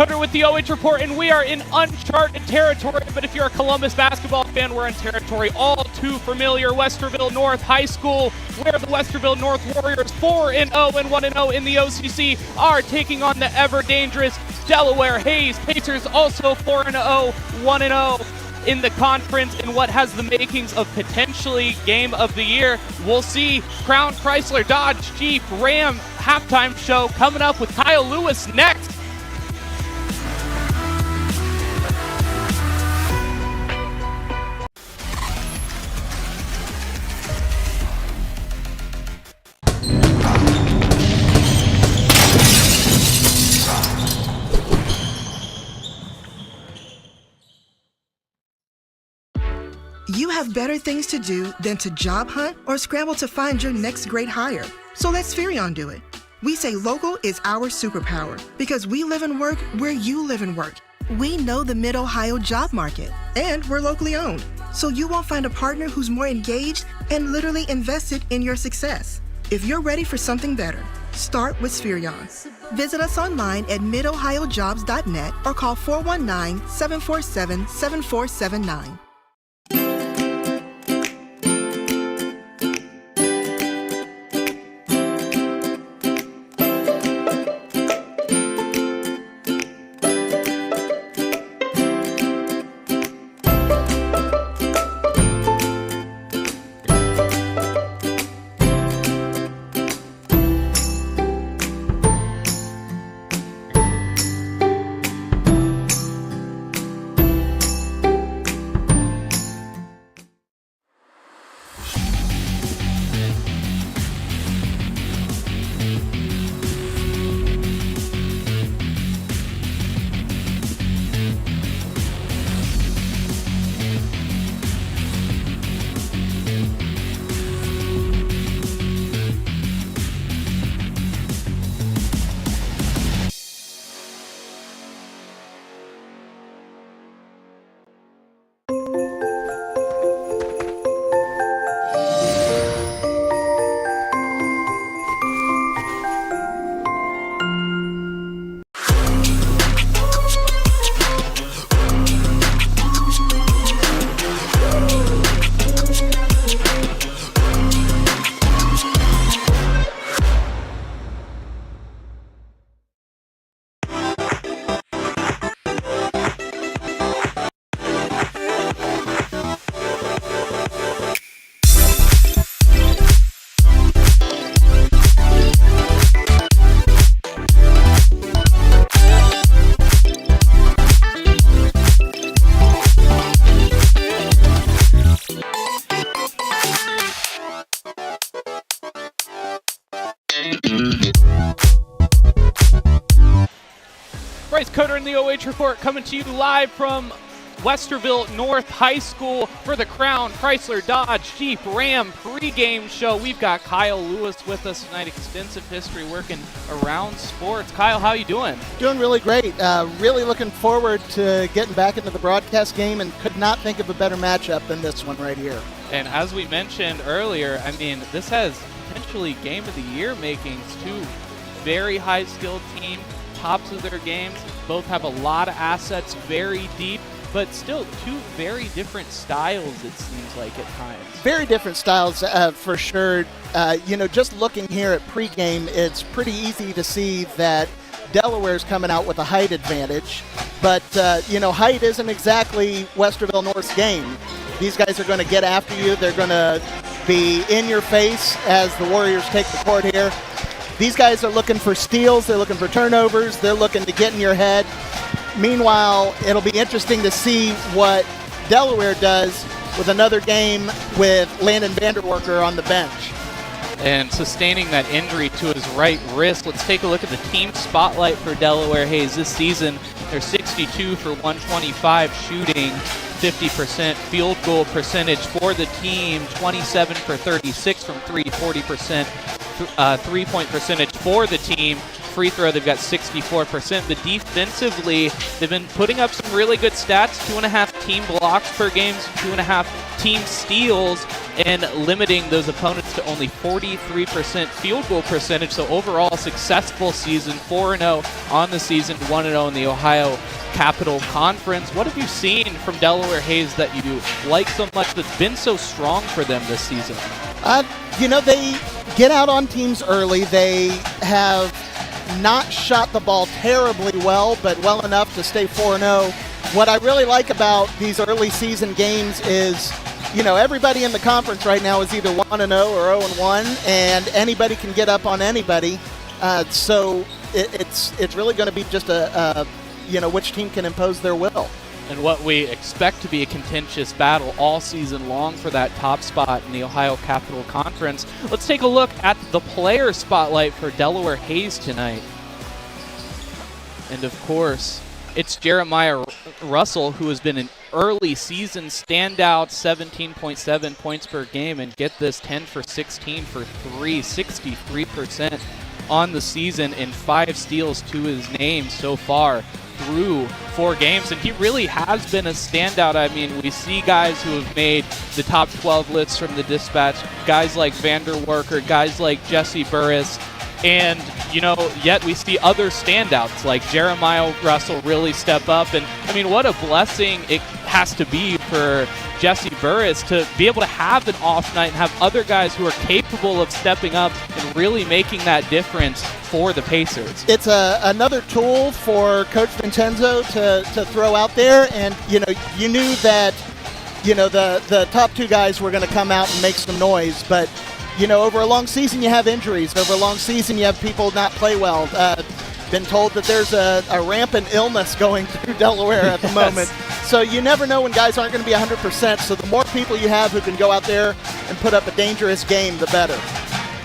Coder with the OH Report, and we are in uncharted territory. But if you're a Columbus basketball fan, we're in territory all too familiar. Westerville North High School, where the Westerville North Warriors, 4-0 and 1-0 in the OCC, are taking on the ever-dangerous Delaware Hayes Pacers, also 4-0, 1-0 in the conference, in what has the makings of potentially game of the year. We'll see. Crown, Chrysler, Dodge, Jeep, Ram halftime show coming up with Kyle Lewis next. You have better things to do than to job hunt or scramble to find your next great hire. So let Spherion do it. We say local is our superpower because we live and work where you live and work. We know the Mid-Ohio job market, and we're locally owned. So you won't find a partner who's more engaged and literally invested in your success. If you're ready for something better, start with Spherion. Visit us online at midohiojobs.net or call 419-747-7479. Coder in the OH Report coming to you live from Westerville North High School for the Crown, Chrysler, Dodge, Jeep, Ram pregame show. We've got Kyle Lewis with us tonight, extensive history working around sports. Kyle, how you doing? Doing really great. Really looking forward to getting back into the broadcast game, and could not think of a better matchup than this one right here. And as we mentioned earlier, I mean, this has potentially game of the year makings. Two very high-skilled teams, tops of their games, both have a lot of assets, very deep, but still two very different styles, it seems like, at times. Very different styles, for sure. Just looking here at pregame, it's pretty easy to see that Delaware's coming out with a height advantage, but, height isn't exactly Westerville North's game. These guys are going to get after you. They're going to be in your face as the Warriors take the court here. These guys are looking for steals. They're looking for turnovers. They're looking to get in your head. Meanwhile, it'll be interesting to see what Delaware does with another game with Landon Vanderwerker on the bench. And sustaining that injury to his right wrist. Let's take a look at the team spotlight for Delaware Hayes this season. They're 62 for 125 shooting, 50% field goal percentage for the team, 27 for 36 from 3, 40% three-point percentage for the team. Free throw, they've got 64%. But defensively, they've been putting up some really good stats, 2.5 team blocks per game, 2.5 team steals, and limiting those opponents to only 43% field goal percentage. So overall, successful season, 4-0 on the season, 1-0 in the Ohio Capital Conference. What have you seen from Delaware Hayes that you like so much that's been so strong for them this season? They get out on teams early. They have not shot the ball terribly well, but well enough to stay 4-0. What I really like about these early season games is, everybody in the conference right now is either 1-0 or 0-1, and anybody can get up on anybody. So it's really going to be just which team can impose their will. And what we expect to be a contentious battle all season long for that top spot in the Ohio Capital Conference. Let's take a look at the player spotlight for Delaware Hayes tonight. And of course, it's Jeremiah Russell, who has been an early season standout, 17.7 points per game, and get this, 10 for 16 for 3, 63% on the season, and 5 steals to his name so far through 4 games, and he really has been a standout. I mean, we see guys who have made the top 12 lists from the Dispatch, guys like Vanderwerker, guys like Jesse Burris, and, yet we see other standouts like Jeremiah Russell really step up. And, I mean, what a blessing it has to be for Jesse Burris to be able to have an off night and have other guys who are capable of stepping up and really making that difference for the Pacers. It's another tool for Coach Vincenzo to throw out there, and you knew that the top 2 guys were going to come out and make some noise, but over a long season you have injuries. Over a long season you have people not play well. Been told that there's a rampant illness going through Delaware at the moment. So you never know when guys aren't going to be 100%. So the more people you have who can go out there and put up a dangerous game, the better.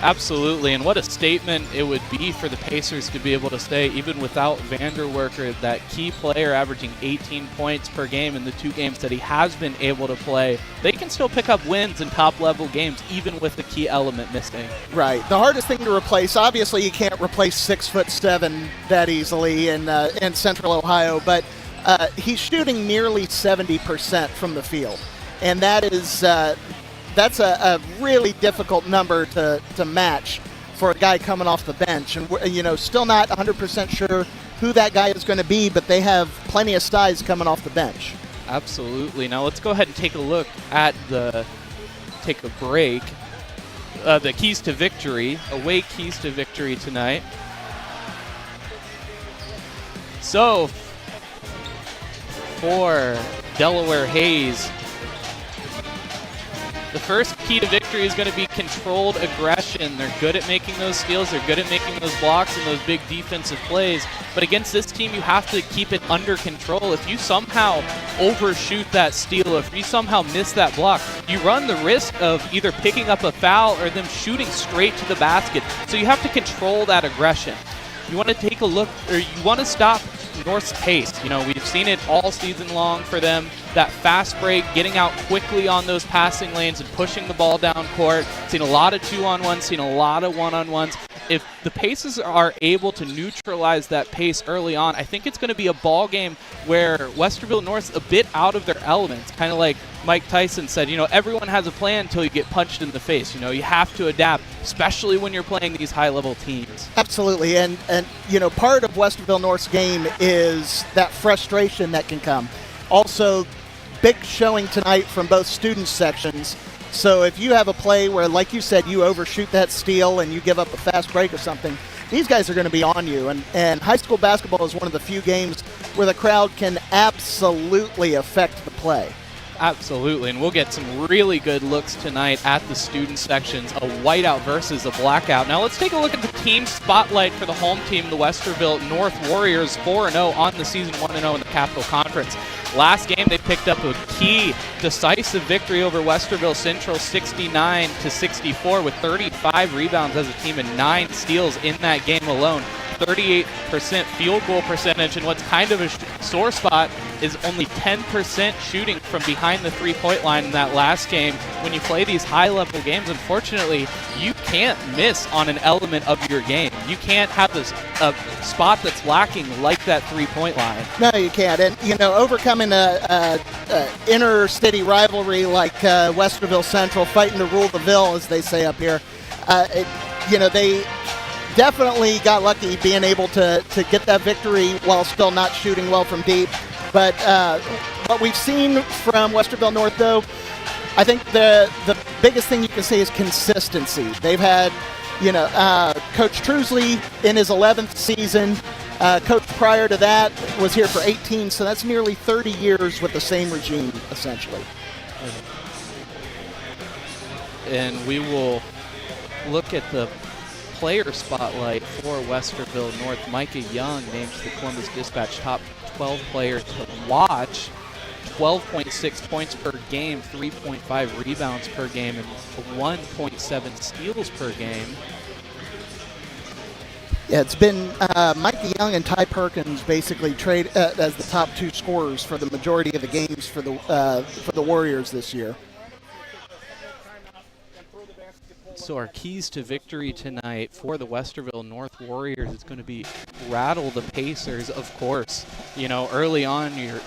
Absolutely, and what a statement it would be for the Pacers to be able to stay, even without Vanderwerker, that key player averaging 18 points per game in the 2 games that he has been able to play. They can still pick up wins in top-level games, even with the key element missing. Right. The hardest thing to replace, obviously you can't replace 6'7" that easily in Central Ohio, but he's shooting nearly 70% from the field, and that's a really difficult number to match for a guy coming off the bench. And, still not 100% sure who that guy is going to be, but they have plenty of size coming off the bench. Absolutely. Now let's go ahead and take a look at take a break. The keys to victory, away keys to victory tonight. So, for Delaware Hayes, the first key to victory is going to be controlled aggression. They're good at making those steals. They're good at making those blocks and those big defensive plays. But against this team, you have to keep it under control. If you somehow overshoot that steal, if you somehow miss that block, you run the risk of either picking up a foul or them shooting straight to the basket. So you have to control that aggression. You want to take a look, or you want to stop North's pace. We've seen it all season long for them. That fast break, getting out quickly on those passing lanes and pushing the ball down court. Seen a lot of 2-on-1s, seen a lot of 1-on-1s. If the Pacers are able to neutralize that pace early on, I think it's going to be a ball game where Westerville North's a bit out of their elements. Kind of like Mike Tyson said, everyone has a plan until you get punched in the face. You have to adapt, especially when you're playing these high-level teams. Absolutely, and part of Westerville North's game is that frustration that can come. Also, big showing tonight from both student sections. So if you have a play where, like you said, you overshoot that steal and you give up a fast break or something, these guys are going to be on you. And high school basketball is one of the few games where the crowd can absolutely affect the play. Absolutely, and we'll get some really good looks tonight at the student sections, a whiteout versus a blackout. Now let's take a look at the team spotlight for the home team, the Westerville North Warriors, 4-0 on the season, 1-0 in the Capital Conference. Last game, they picked up a key decisive victory over Westerville Central, 69-64, with 35 rebounds as a team and 9 steals in that game alone. 38% field goal percentage, and what's kind of a sore spot is only 10% shooting from behind the three-point line in that last game. When you play these high-level games, unfortunately, you can't miss on an element of your game. You can't have a spot that's lacking like that three-point line. No, you can't. And, overcoming a inner-city rivalry like Westerville Central, fighting to rule the Ville, as they say up here, they definitely got lucky being able to get that victory while still not shooting well from deep. But what we've seen from Westerville North, though, I think the biggest thing you can say is consistency. They've had, Coach Trusley in his 11th season. Coach prior to that was here for 18, so that's nearly 30 years with the same regime, essentially. And we will look at the player spotlight for Westerville North. Micah Young named the Columbus Dispatch top 12 player to watch. 12.6 points per game, 3.5 rebounds per game, and 1.7 steals per game. Yeah, it's been Micah Young and Ty Perkins basically trade as the top two scorers for the majority of the games for the Warriors this year. So our keys to victory tonight for the Westerville North Warriors is going to be rattle the Pacers, of course. Early on you're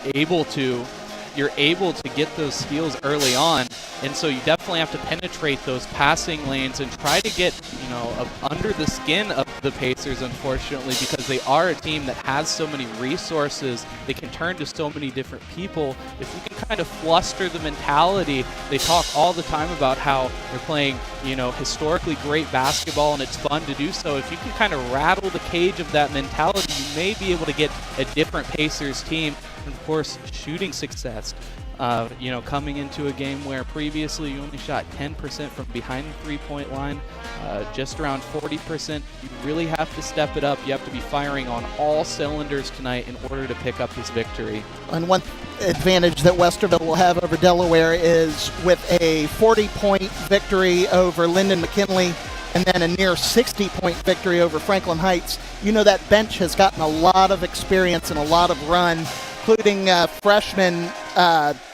able to get those steals early on, and so you definitely have to penetrate those passing lanes and try to get under the skin of the Pacers, unfortunately, because they are a team that has so many resources. They can turn to so many different people. If you can kind of fluster the mentality, they talk all the time about how they're playing historically great basketball and it's fun to do so. If you can kind of rattle the cage of that mentality, you may be able to get a different Pacers team. And of course, shooting success. Coming into a game where previously you only shot 10% from behind the three-point line, just around 40%. You really have to step it up. You have to be firing on all cylinders tonight in order to pick up this victory. And one advantage that Westerville will have over Delaware is with a 40-point victory over Lyndon McKinley and then a near 60-point victory over Franklin Heights. That bench has gotten a lot of experience and a lot of run, including freshman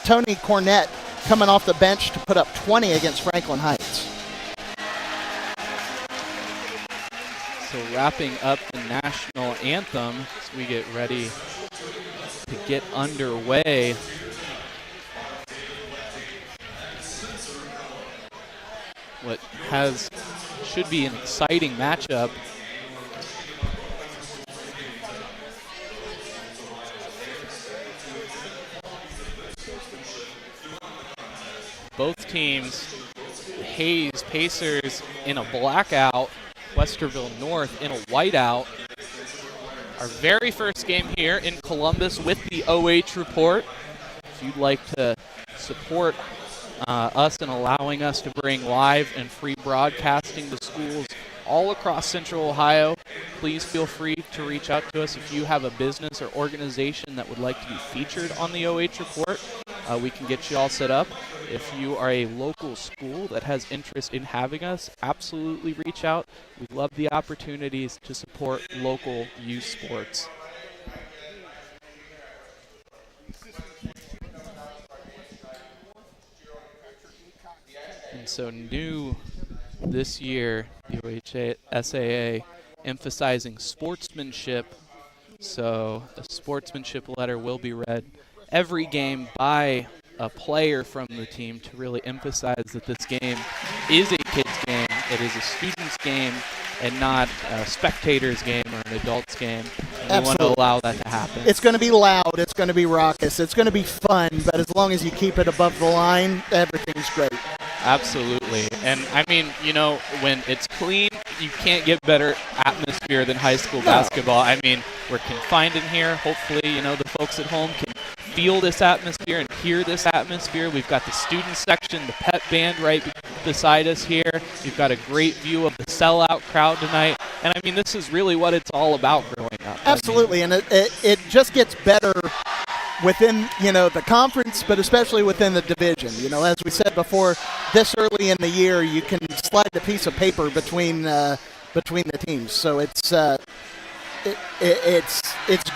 Tony Cornett coming off the bench to put up 20 against Franklin Heights. So wrapping up the national anthem as we get ready to get underway. What should be an exciting matchup. Both teams, Hayes Pacers in a blackout, Westerville North in a whiteout. Our very first game here in Columbus with the OH Report. If you'd like to support us in allowing us to bring live and free broadcasting to schools all across Central Ohio, please feel free to reach out to us. If you have a business or organization that would like to be featured on the OH Report, we can get you all set up. If you are a local school that has interest in having us, absolutely reach out. We love the opportunities to support local youth sports. And so new this year, the OH SAA emphasizing sportsmanship. So a sportsmanship letter will be read every game by a player from the team to really emphasize that this game is a kid's game, it is a student's game, and not a spectator's game or an adult's game. And we want to allow that to happen. It's going to be loud, it's going to be raucous, it's going to be fun, but as long as you keep it above the line, everything's great. Absolutely. And I mean, when it's clean, you can't get better atmosphere than high school basketball. I mean, we're confined in here. Hopefully, the folks at home can feel this atmosphere and hear this atmosphere. We've got the student section, the pep band right beside us here. We've got a great view of the sellout crowd tonight. And I mean, this is really what it's all about growing up. Absolutely. And it just gets better within, the conference, but especially within the division. As we said before, this early in the year, you can slide a piece of paper between the teams. So it's it's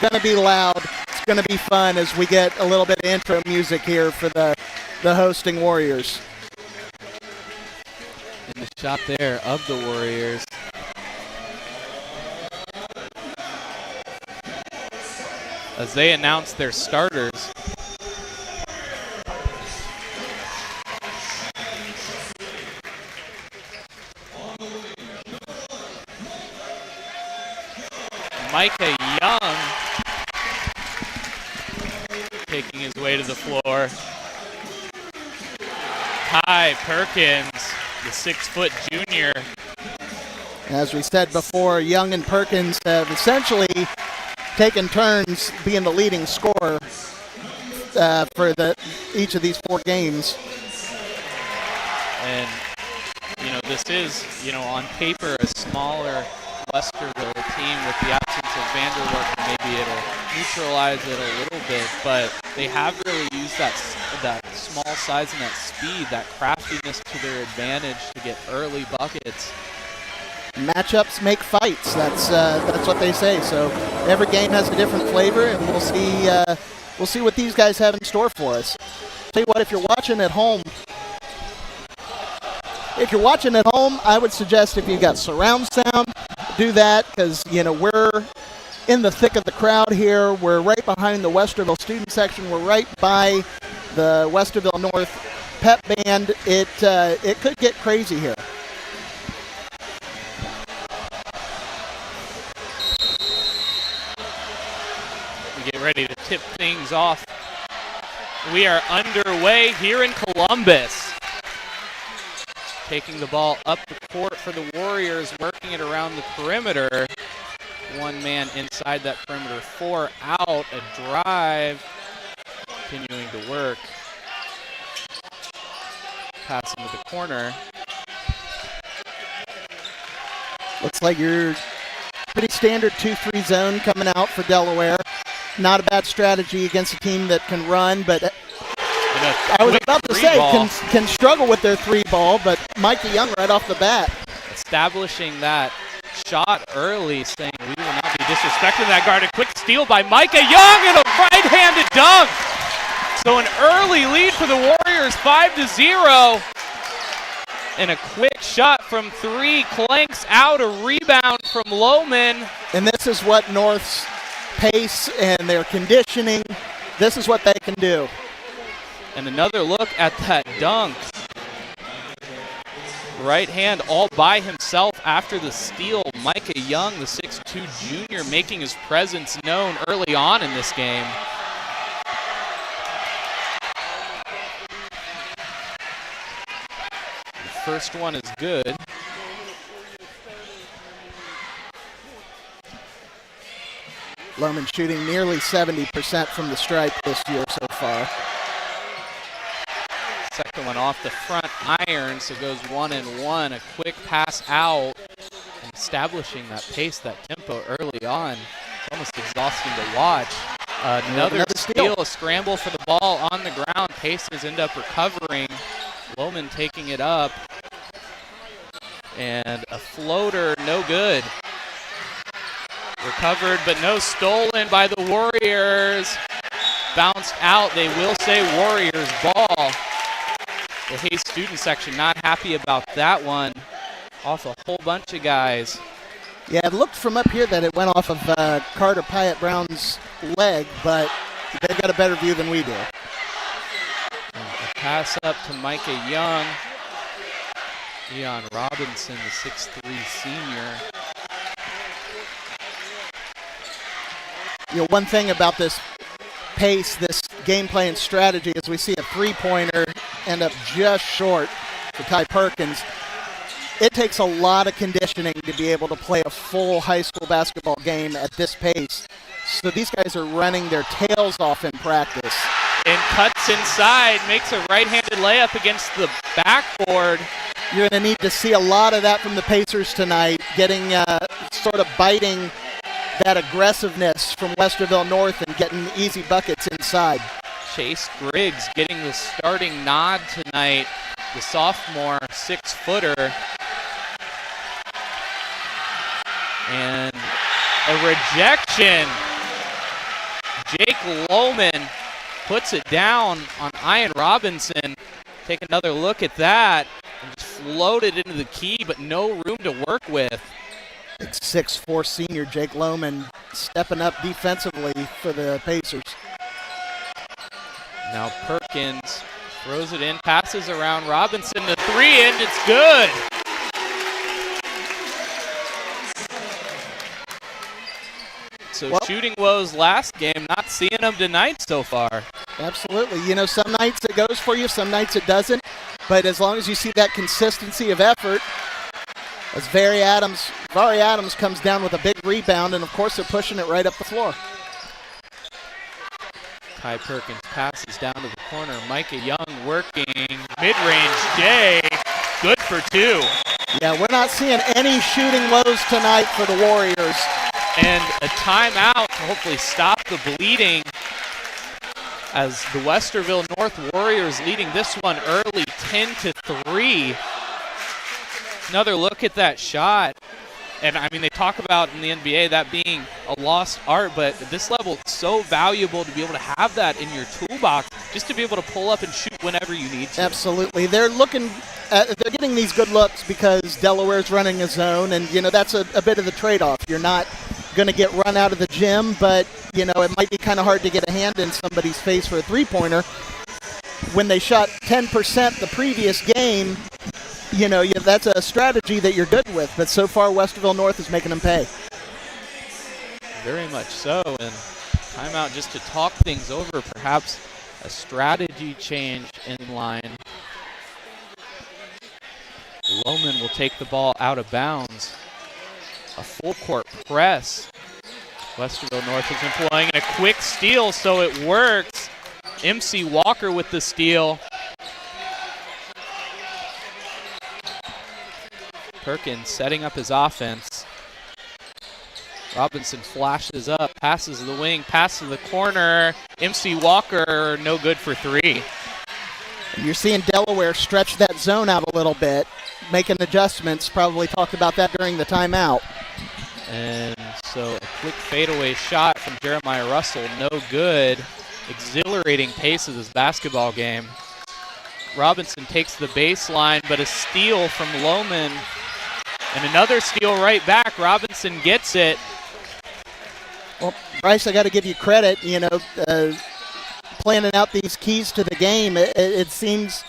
going to be loud. It's going to be fun as we get a little bit of intro music here for the hosting Warriors. And the shot there of the Warriors. As they announce their starters. Micah Young taking his way to the floor. Ty Perkins, the 6-foot junior. As we said before, Young and Perkins have essentially taken turns being the leading scorer for each of these 4 games. And, this is, on paper, a smaller Westerville team with the absence of Vanderwerf. Maybe it'll neutralize it a little bit, but they have really used that small size and that speed, that craftiness to their advantage to get early buckets. Matchups make fights. That's what they say. So every game has a different flavor, and we'll see what these guys have in store for us. Tell you what, if you're watching at home, I would suggest if you got surround sound, do that, because we're in the thick of the crowd here. We're right behind the Westerville student section. We're right by the Westerville North pep band. It could get crazy here. We get ready to tip things off. We are underway here in Columbus. Taking the ball up the court for the Warriors, working it around the perimeter. One man inside that perimeter, 4 out, a drive. Continuing to work. Pass into the corner. Looks like your pretty standard 2-3 zone coming out for Delaware. Not a bad strategy against a team that can run, but I was about to say can struggle with their 3-ball, but Micah Young right off the bat. Establishing that shot early, saying we will not be disrespecting that guard. A quick steal by Micah Young and a right-handed dunk. So an early lead for the Warriors, 5-0. And a quick shot from 3, clanks out, a rebound from Lohman. And this is what North's pace and their conditioning, this is what they can do. And another look at that dunk. Right hand all by himself after the steal. Micah Young, the 6'2 junior, making his presence known early on in this game. The first one is good. Lohman shooting nearly 70% from the stripe this year so far. Second one off the front iron, so goes 1-1. A quick pass out, and establishing that pace, that tempo early on. It's almost exhausting to watch. Another steal, a scramble for the ball on the ground. Pacers end up recovering. Lohman taking it up. And a floater, no good. Recovered, but no stolen by the Warriors. Bounced out, they will say Warriors ball. The Hayes student section not happy about that one. Off a whole bunch of guys. Yeah, it looked from up here that it went off of Carter Pyatt Brown's leg, but they got a better view than we do. A pass up to Micah Young. Leon Robinson, the 6'3 senior. One thing about this pace, this game plan strategy, is we see a 3-pointer end up just short for Ty Perkins. It takes a lot of conditioning to be able to play a full high school basketball game at this pace. So these guys are running their tails off in practice. And cuts inside, makes a right-handed layup against the backboard. You're going to need to see a lot of that from the Pacers tonight, getting sort of biting that aggressiveness from Westerville North and getting easy buckets inside. Chase Griggs getting the starting nod tonight, the sophomore 6-footer. And a rejection. Jake Lohman puts it down on Ian Robinson. Take another look at that. And just floated into the key, but no room to work with. 6'4" senior Jake Lohman stepping up defensively for the Pacers. Now Perkins throws it in, passes around Robinson, the three, and it's good. So shooting woes last game, not seeing them tonight so far. Absolutely. You know, some nights it goes for you, some nights it doesn't. But as long as you see that consistency of effort, as Vari Adams comes down with a big rebound, and of course they're pushing it right up the floor. Ty Perkins passes down to the corner. Micah Young working. Mid-range J. Good for two. Yeah, we're not seeing any shooting woes tonight for the Warriors. And a timeout to hopefully stop the bleeding as the Westerville North Warriors leading this one early 10-3. Another look at that shot. And, I mean, they talk about in the NBA that being a lost art, but at this level, it's so valuable to be able to have that in your toolbox just to be able to pull up and shoot whenever you need to. Absolutely. They're getting these good looks because Delaware's running a zone, and, you know, that's a bit of the trade-off. You're not going to get run out of the gym, but, you know, it might be kind of hard to get a hand in somebody's face for a three-pointer. When they shot 10% the previous game, you know, that's a strategy that you're good with, but so far Westerville North is making them pay. Very much so, and timeout just to talk things over, perhaps a strategy change in line. Lohman will take the ball out of bounds. A full court press. Westerville North is employing a quick steal, so it works. MC Walker with the steal. Perkins setting up his offense. Robinson flashes up, passes the wing, passes the corner. MC Walker, no good for three. You're seeing Delaware stretch that zone out a little bit, making adjustments. Probably talked about that during the timeout. And so a quick fadeaway shot from Jeremiah Russell, no good. Exhilarating pace of this basketball game. Robinson takes the baseline, but a steal from Lohman. And another steal right back. Robinson gets it. Well, Bryce, I got to give you credit. You know, planning out these keys to the game, it seems,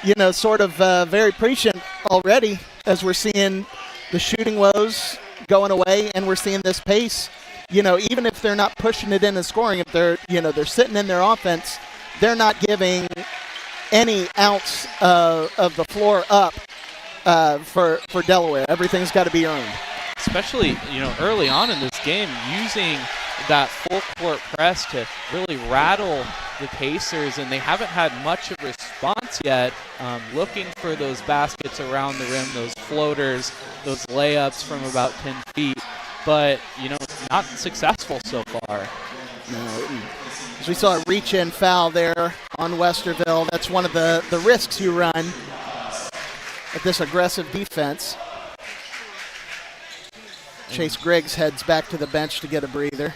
you know, sort of very prescient already as we're seeing the shooting woes going away and we're seeing this pace. You know, even if they're not pushing it in and scoring, if they're, you know, they're sitting in their offense, they're not giving any ounce of the floor up for Delaware. Everything's got to be earned. Especially, you know, early on in this game, using that full court press to really rattle the Pacers, and they haven't had much of a response yet, looking for those baskets around the rim, those floaters, those layups from about 10 feet. But, you know, not successful so far. No. As we saw a reach-in foul there on Westerville, that's one of the risks you run at this aggressive defense. Chase Griggs heads back to the bench to get a breather.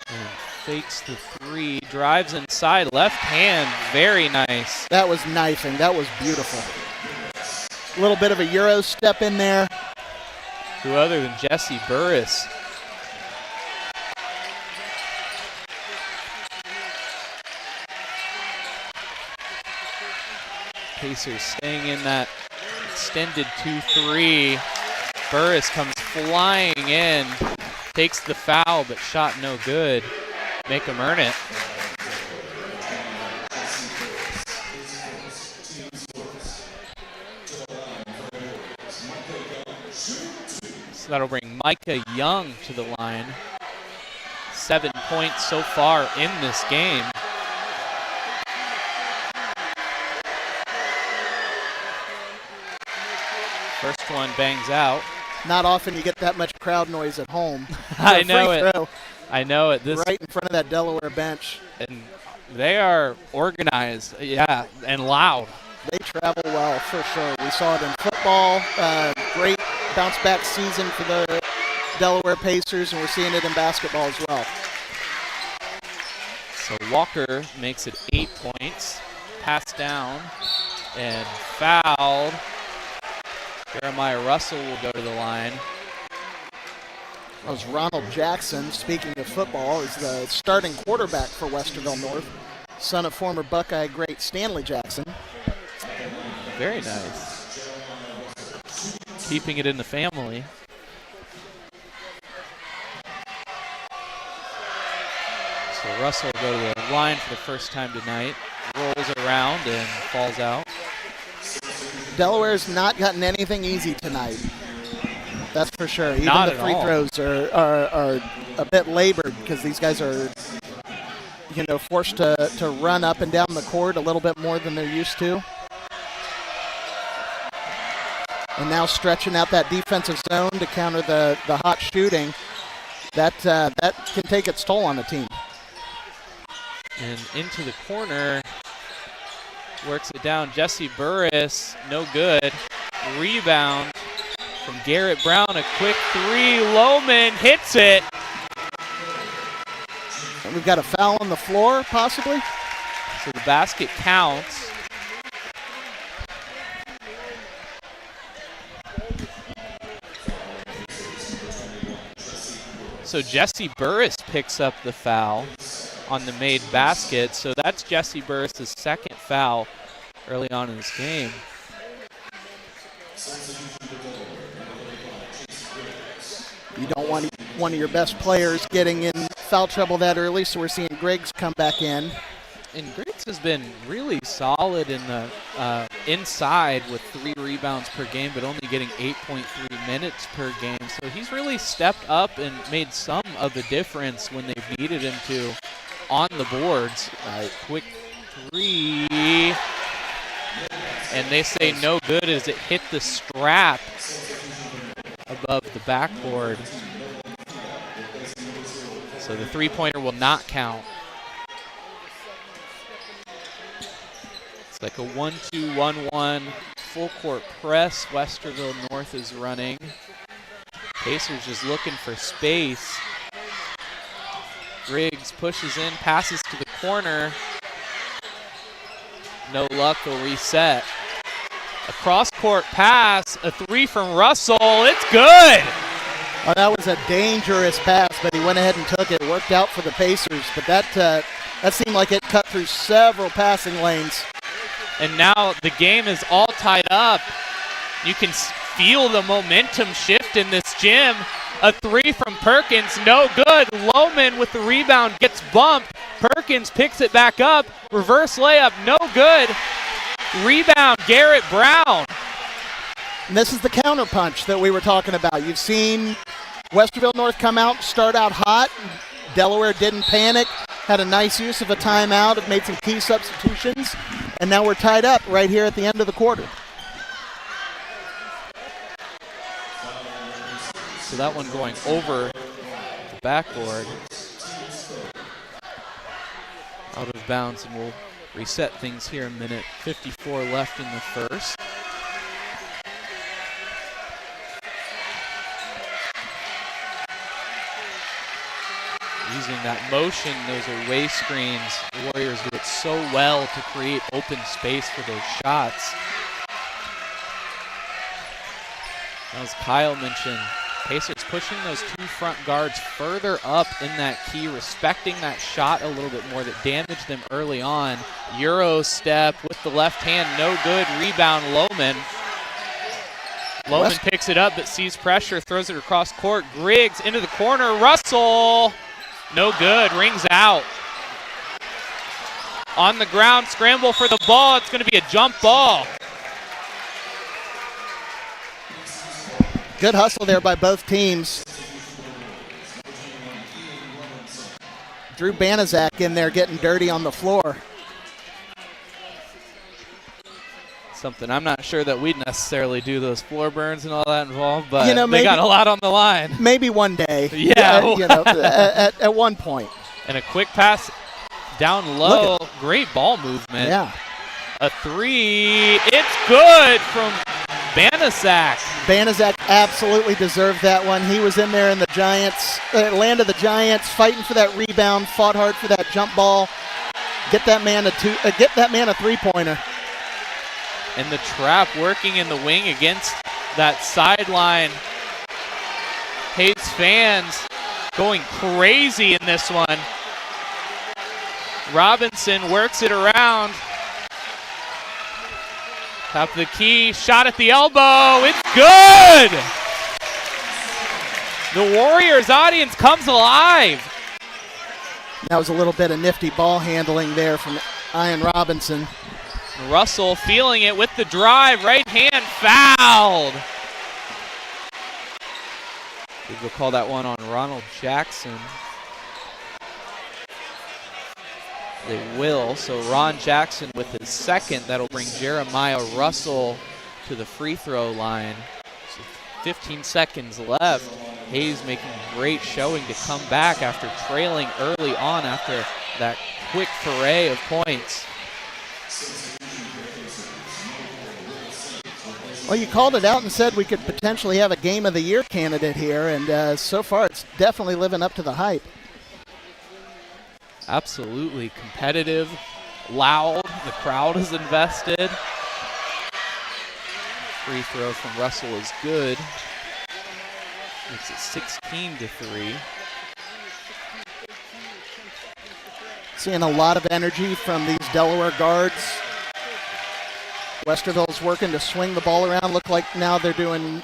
And fakes the three, drives inside, left hand, very nice. That was knifing. That was beautiful. A little bit of a Euro step in there. Who other than Jesse Burris? Pacers staying in that extended 2-3. Burris comes flying in, takes the foul, but shot no good. Make him earn it. So that'll bring Micah Young to the line. 7 points so far in this game. First one bangs out. Not often you get that much crowd noise at home. I know it. I know it. This right in front of that Delaware bench. And they are organized, yeah, and loud. They travel well, for sure. We saw it in football. Great bounce-back season for the Delaware Pacers, and we're seeing it in basketball as well. So Walker makes it 8 points. Pass down and fouled. Jeremiah Russell will go to the line. That was Ronald Jackson, speaking of football, is the starting quarterback for Westerville North, son of former Buckeye great Stanley Jackson. Very nice. Keeping it in the family. So Russell will go to the line for the first time tonight. Rolls around and falls out. Delaware's not gotten anything easy tonight. That's for sure. Even Not the at free all. throws are a bit labored because these guys are, forced to run up and down the court a little bit more than they're used to. And now stretching out that defensive zone to counter the hot shooting. That can take its toll on the team. And into the corner. Works it down. Jesse Burris, no good. Rebound from Garrett Brown. A quick three. Lohman hits it. And we've got a foul on the floor, possibly. So the basket counts. So Jesse Burris picks up the foul on the made basket. So that's Jesse Burris' second foul early on in this game. You don't want one of your best players getting in foul trouble that early, so we're seeing Griggs come back in. And Griggs has been really solid in the inside with 3 rebounds per game, but only getting 8.3 minutes per game. So he's really stepped up and made some of the difference when they've needed him to on the boards. Quick three. And they say no good as it hit the strap above the backboard. So the three-pointer will not count. It's like a 1-2-1-1 full court press Westerville North is running. Pacers just looking for space. Griggs pushes in, passes to the corner. No luck, they'll reset. A cross-court pass, a three from Russell. It's good! Oh, that was a dangerous pass, but he went ahead and took it. Worked out for the Pacers, but that seemed like it cut through several passing lanes. And now the game is all tied up. You can feel the momentum shift in this gym. A three from Perkins, no good. Lohman with the rebound gets bumped. Perkins picks it back up. Reverse layup, no good. Rebound, Garrett Brown. And this is the counterpunch that we were talking about. You've seen Westerville North come out, start out hot. Delaware didn't panic, had a nice use of a timeout, have made some key substitutions, and now we're tied up right here at the end of the quarter. So that one going over the backboard. Out of bounds, and we'll reset things here in a minute. 54 left in the first. Using that motion, those away screens, the Warriors do it so well to create open space for those shots. As Kyle mentioned, Pacers pushing those 2 front guards further up in that key, respecting that shot a little bit more that damaged them early on. Euro step with the left hand, no good. Rebound, Lohman. Lohman picks it up but sees pressure, throws it across court. Griggs into the corner, Russell. No good, rings out. On the ground, scramble for the ball. It's going to be a jump ball. Good hustle there by both teams. Drew Banaszak in there getting dirty on the floor. Something I'm not sure that we'd necessarily do those floor burns and all that involved, but maybe, they got a lot on the line. Maybe one day. Yeah. At one point. And a quick pass down low. Great ball movement. Yeah. A three. It's good from Banaszak. Banaszak absolutely deserved that one. He was in there in the Giants, land of the Giants, fighting for that rebound, fought hard for that jump ball. Get that man a three-pointer. And the trap working in the wing against that sideline. Hayes fans going crazy in this one. Robinson works it around. Top of the key, shot at the elbow, it's good! The Warriors audience comes alive. That was a little bit of nifty ball handling there from Ian Robinson. Russell feeling it with the drive, right hand fouled. We'll call that one on Ronald Jackson. They will, so Ron Jackson with his second. That'll bring Jeremiah Russell to the free throw line. So 15 seconds left. Hayes making a great showing to come back after trailing early on after that quick foray of points. Well, you called it out and said we could potentially have a Game of the Year candidate here, and so far it's definitely living up to the hype. Absolutely competitive, loud, the crowd is invested. Free throw from Russell is good. Makes it 16-3. Seeing a lot of energy from these Delaware guards. Westerville's working to swing the ball around. Look like now they're trying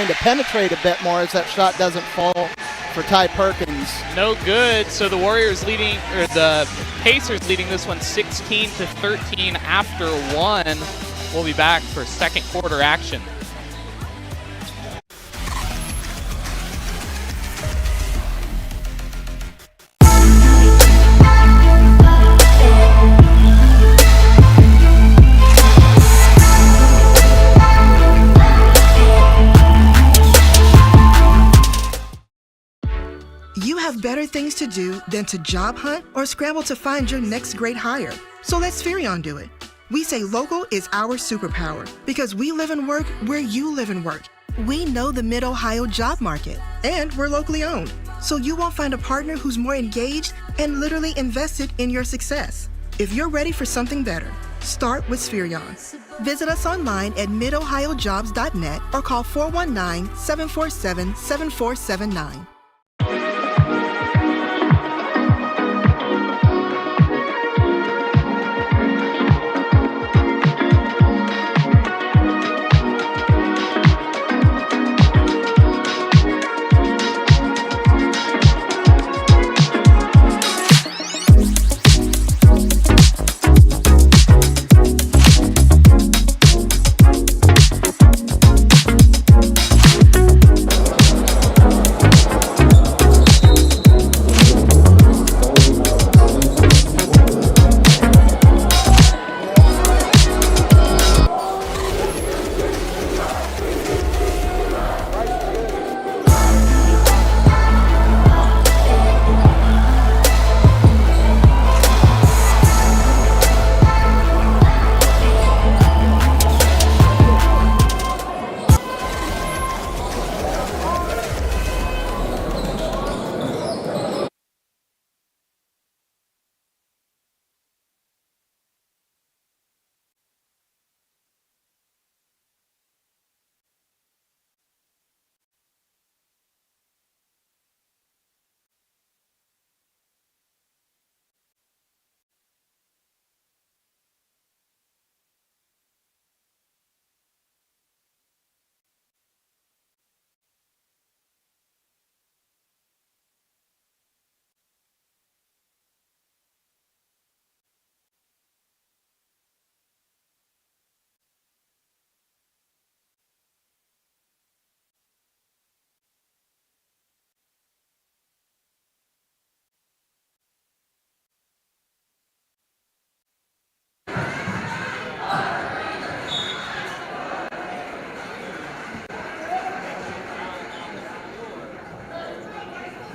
to penetrate a bit more as that shot doesn't fall for Ty Perkins. No good. So the Warriors leading, or the Pacers leading this one 16-13 after one. We'll be back for second quarter action. You have better things to do than to job hunt or scramble to find your next great hire. So let Spherion do it. We say local is our superpower because we live and work where you live and work. We know the Mid-Ohio job market, and we're locally owned. So you won't find a partner who's more engaged and literally invested in your success. If you're ready for something better, start with Spherion. Visit us online at midohiojobs.net or call 419-747-7479.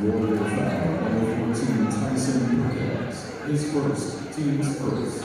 Warrior foul, number 14, Tyson Perkins is first, team's first.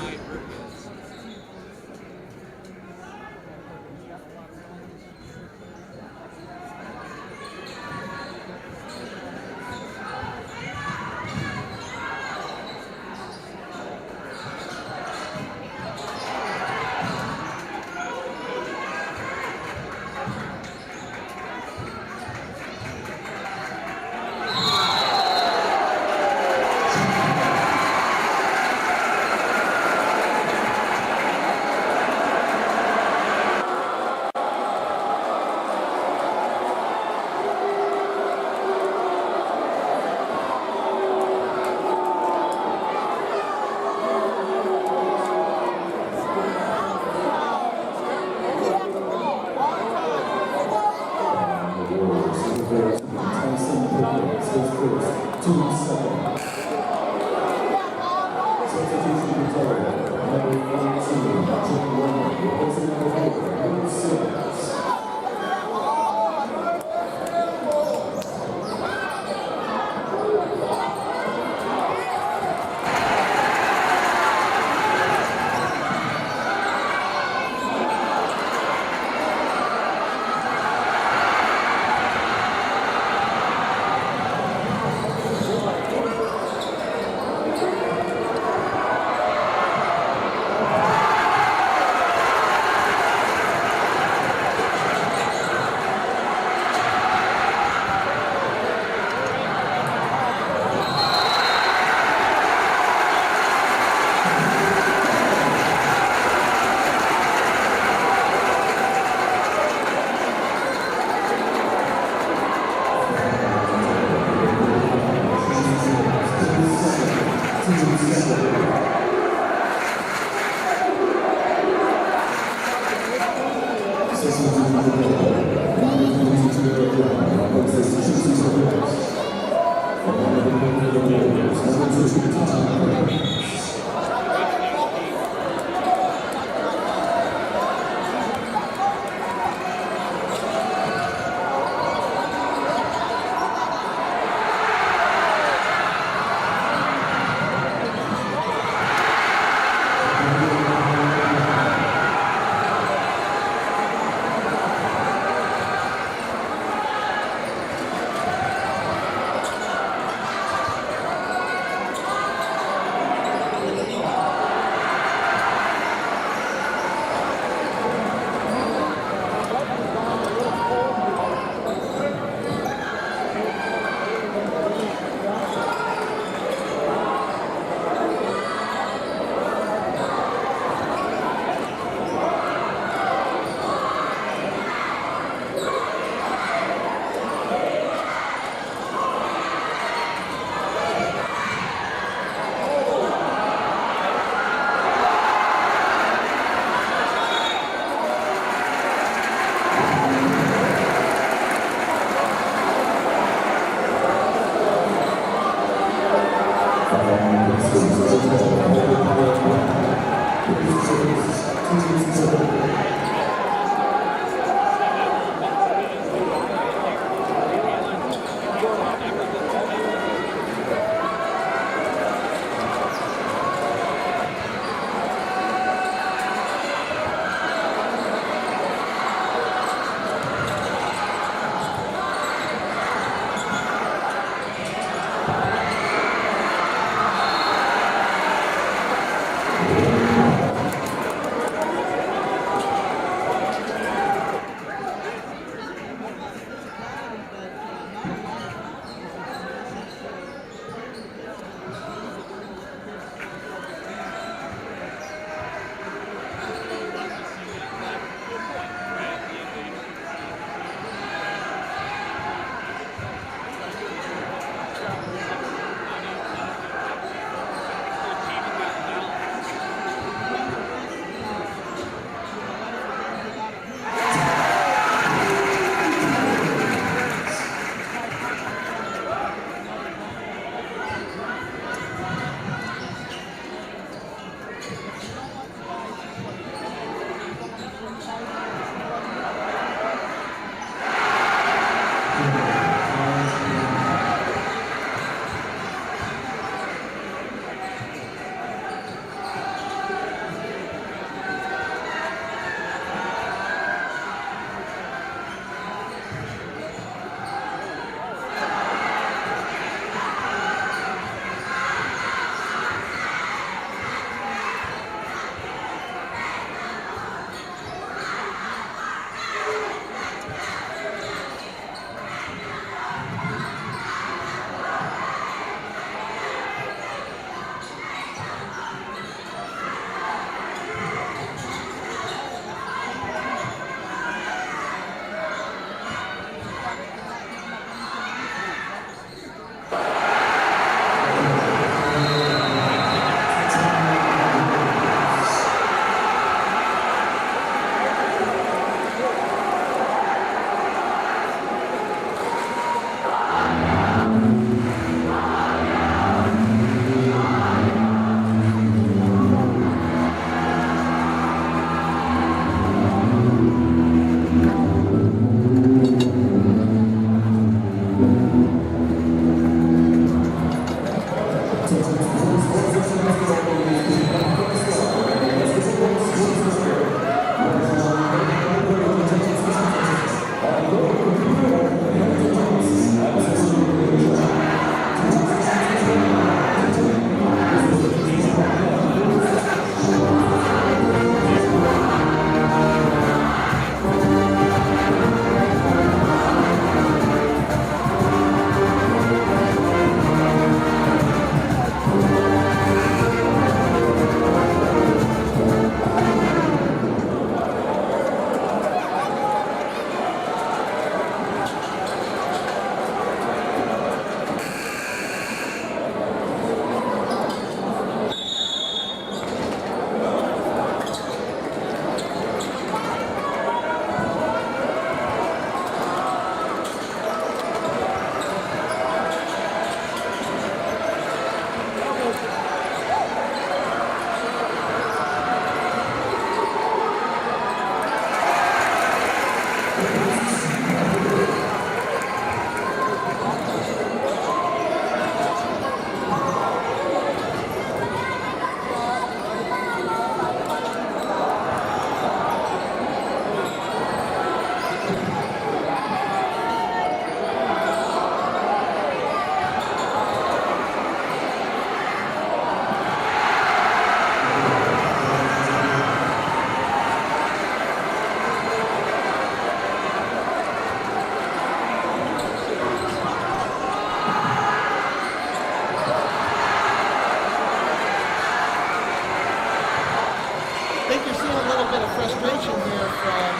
think you're seeing a little bit of frustration here from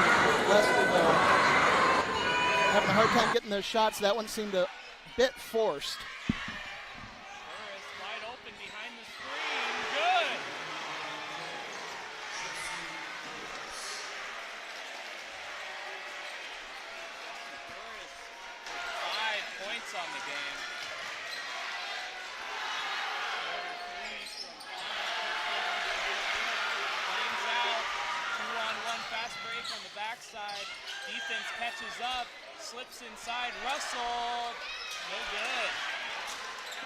Westerville. Having a hard time getting those shots. That one seemed a bit forced. Burris wide open behind the screen. Good. Burris with 5 points on the game. Flames out. 2-on-1 fast break on the backside. Defense catches up. Slips inside. Russell. No good.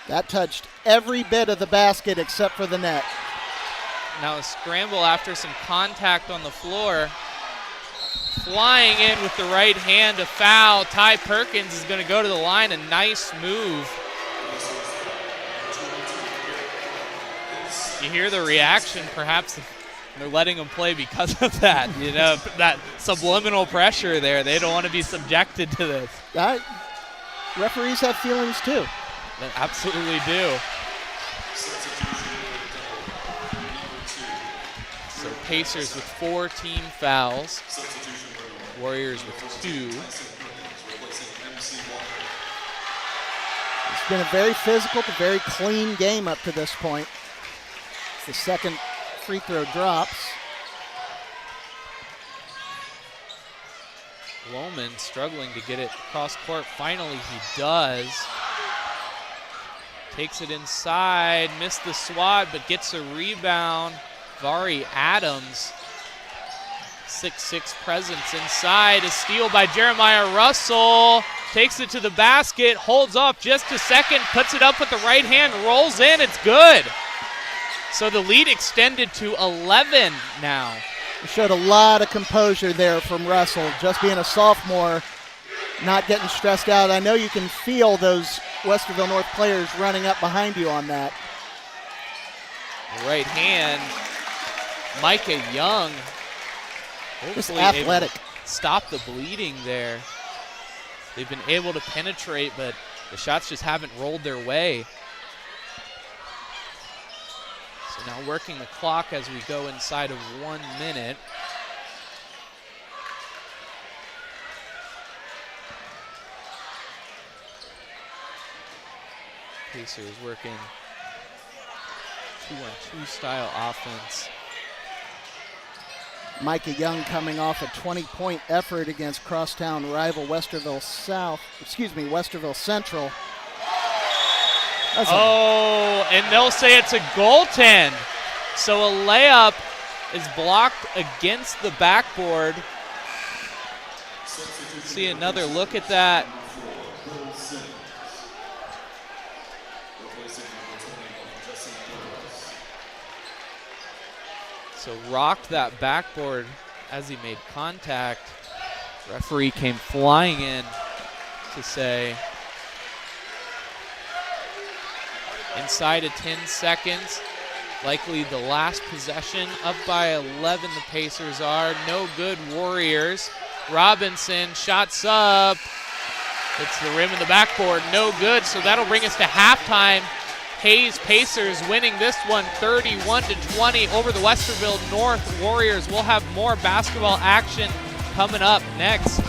That touched every bit of the basket except for the net. Now a scramble after some contact on the floor. Flying in with the right hand, a foul. Ty Perkins is going to go to the line. A nice move. You hear the reaction, perhaps they're letting him play because of that, you know, that subliminal pressure there. They don't want to be subjected to this. Referees have feelings too. They absolutely do. So Pacers with 4 team fouls. Warriors with 2. It's been a very physical but very clean game up to this point. It's the second free throw drops. Lohman struggling to get it cross court. Finally he does. Takes it inside, missed the swat, but gets a rebound. Vari Adams, 6'6" presence inside. A steal by Jeremiah Russell. Takes it to the basket, holds off just a second, puts it up with the right hand, rolls in, it's good. So the lead extended to 11 now. It showed a lot of composure there from Russell, just being a sophomore, not getting stressed out. I know you can feel those Westerville North players running up behind you on that. Right hand, Micah Young. Just athletic. Stop the bleeding there. They've been able to penetrate, but the shots just haven't rolled their way. So now working the clock as we go inside of 1 minute. Pacers working 2-on-2 style offense. Micah Young coming off a 20-point effort against crosstown rival Westerville Central. And they'll say it's a goaltend. So a layup is blocked against the backboard. See another look at that. So rocked that backboard as he made contact. Referee came flying in to say inside of 10 seconds, likely the last possession. Up by 11 the Pacers are. No good Warriors. Robinson shots up. Hits the rim of the backboard. No good, so that'll bring us to halftime. Hayes Pacers winning this one 31-20 over the Westerville North Warriors. We'll have more basketball action coming up next.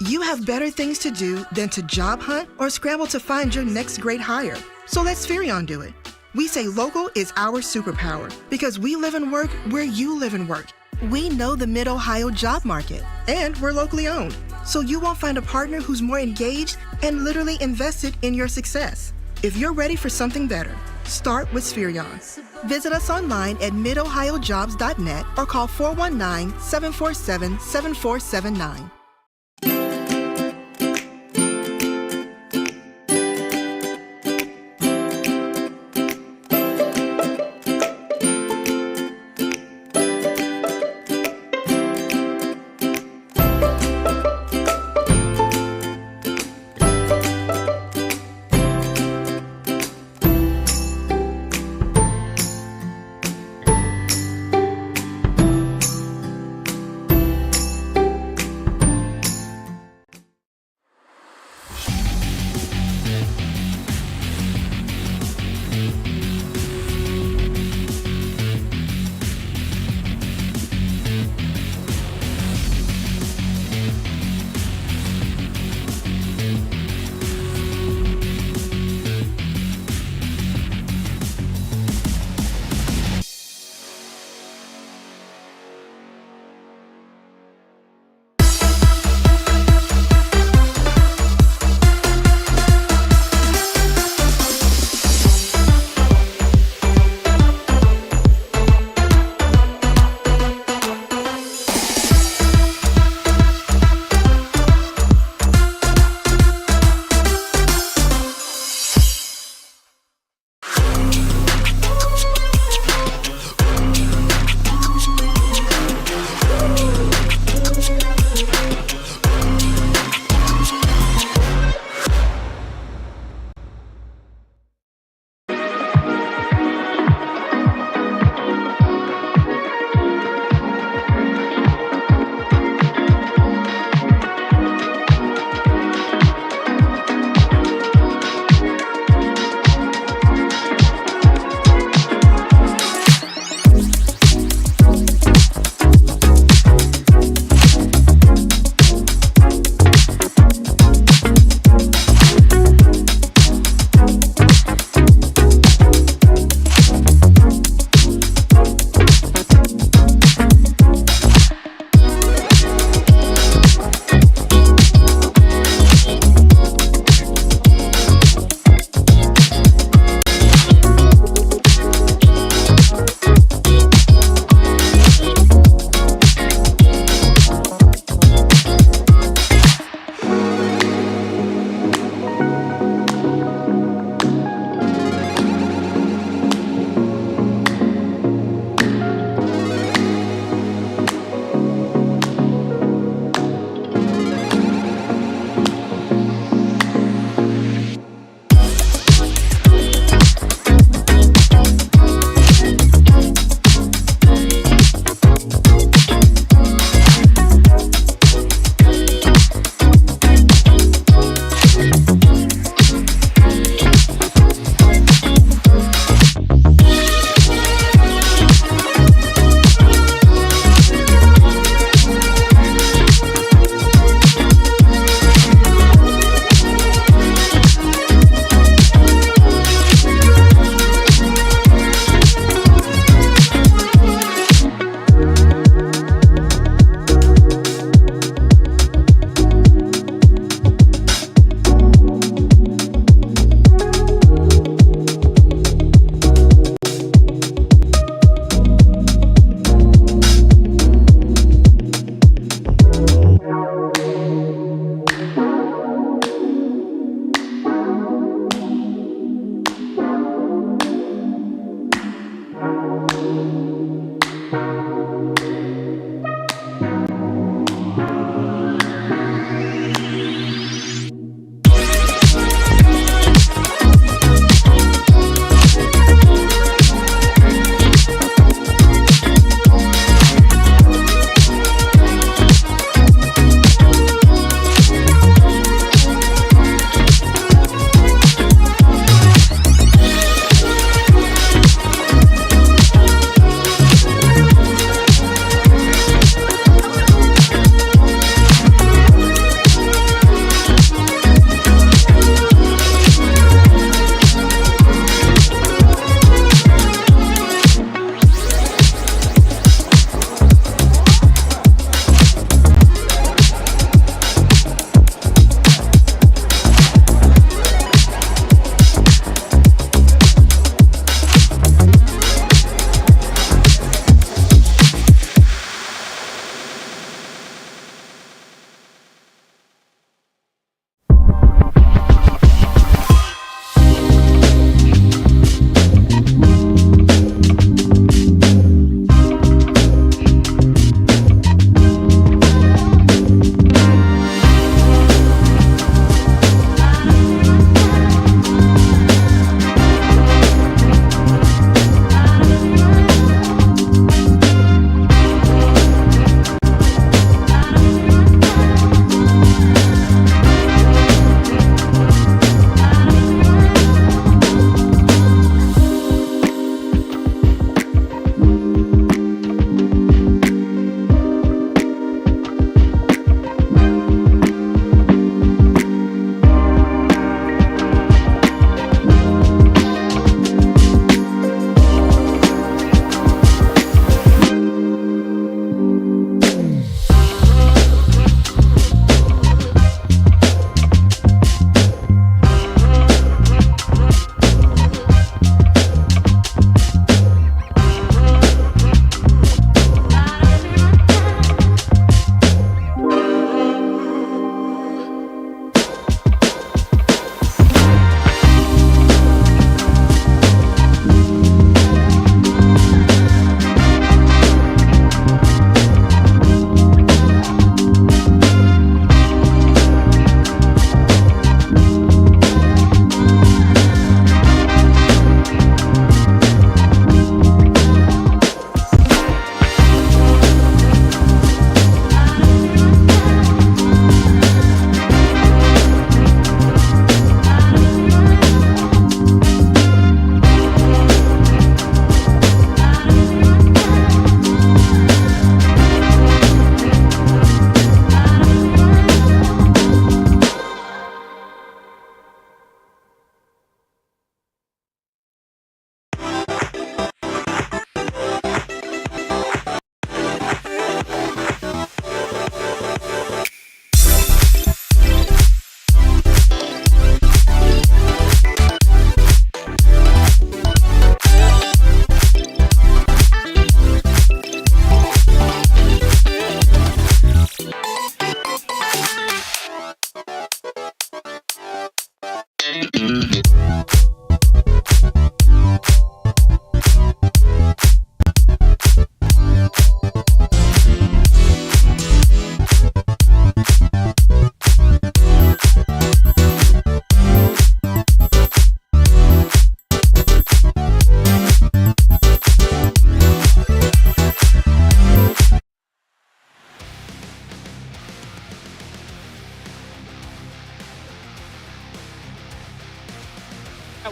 You have better things to do than to job hunt or scramble to find your next great hire. So let's Furion do it. We say local is our superpower because we live and work where you live and work. We know the Mid-Ohio job market, and we're locally owned. So you won't find a partner who's more engaged and literally invested in your success. If you're ready for something better, start with Furion. Visit us online at midohiojobs.net or call 419-747-7479.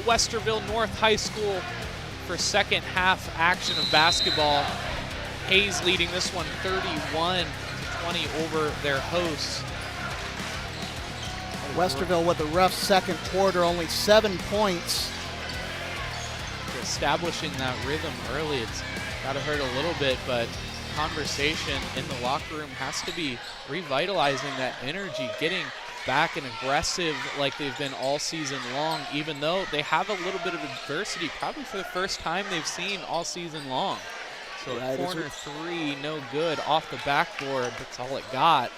Westerville North High School for second half action of basketball. Hayes leading this one 31-20 over their hosts. Westerville with a rough second quarter, only 7 points. Establishing that rhythm early, it's got to hurt a little bit, but conversation in the locker room has to be revitalizing that energy, getting back and aggressive like they've been all season long, even though they have a little bit of adversity, probably for the first time they've seen all season long. So right, corner three, no good, off the backboard, that's all it got.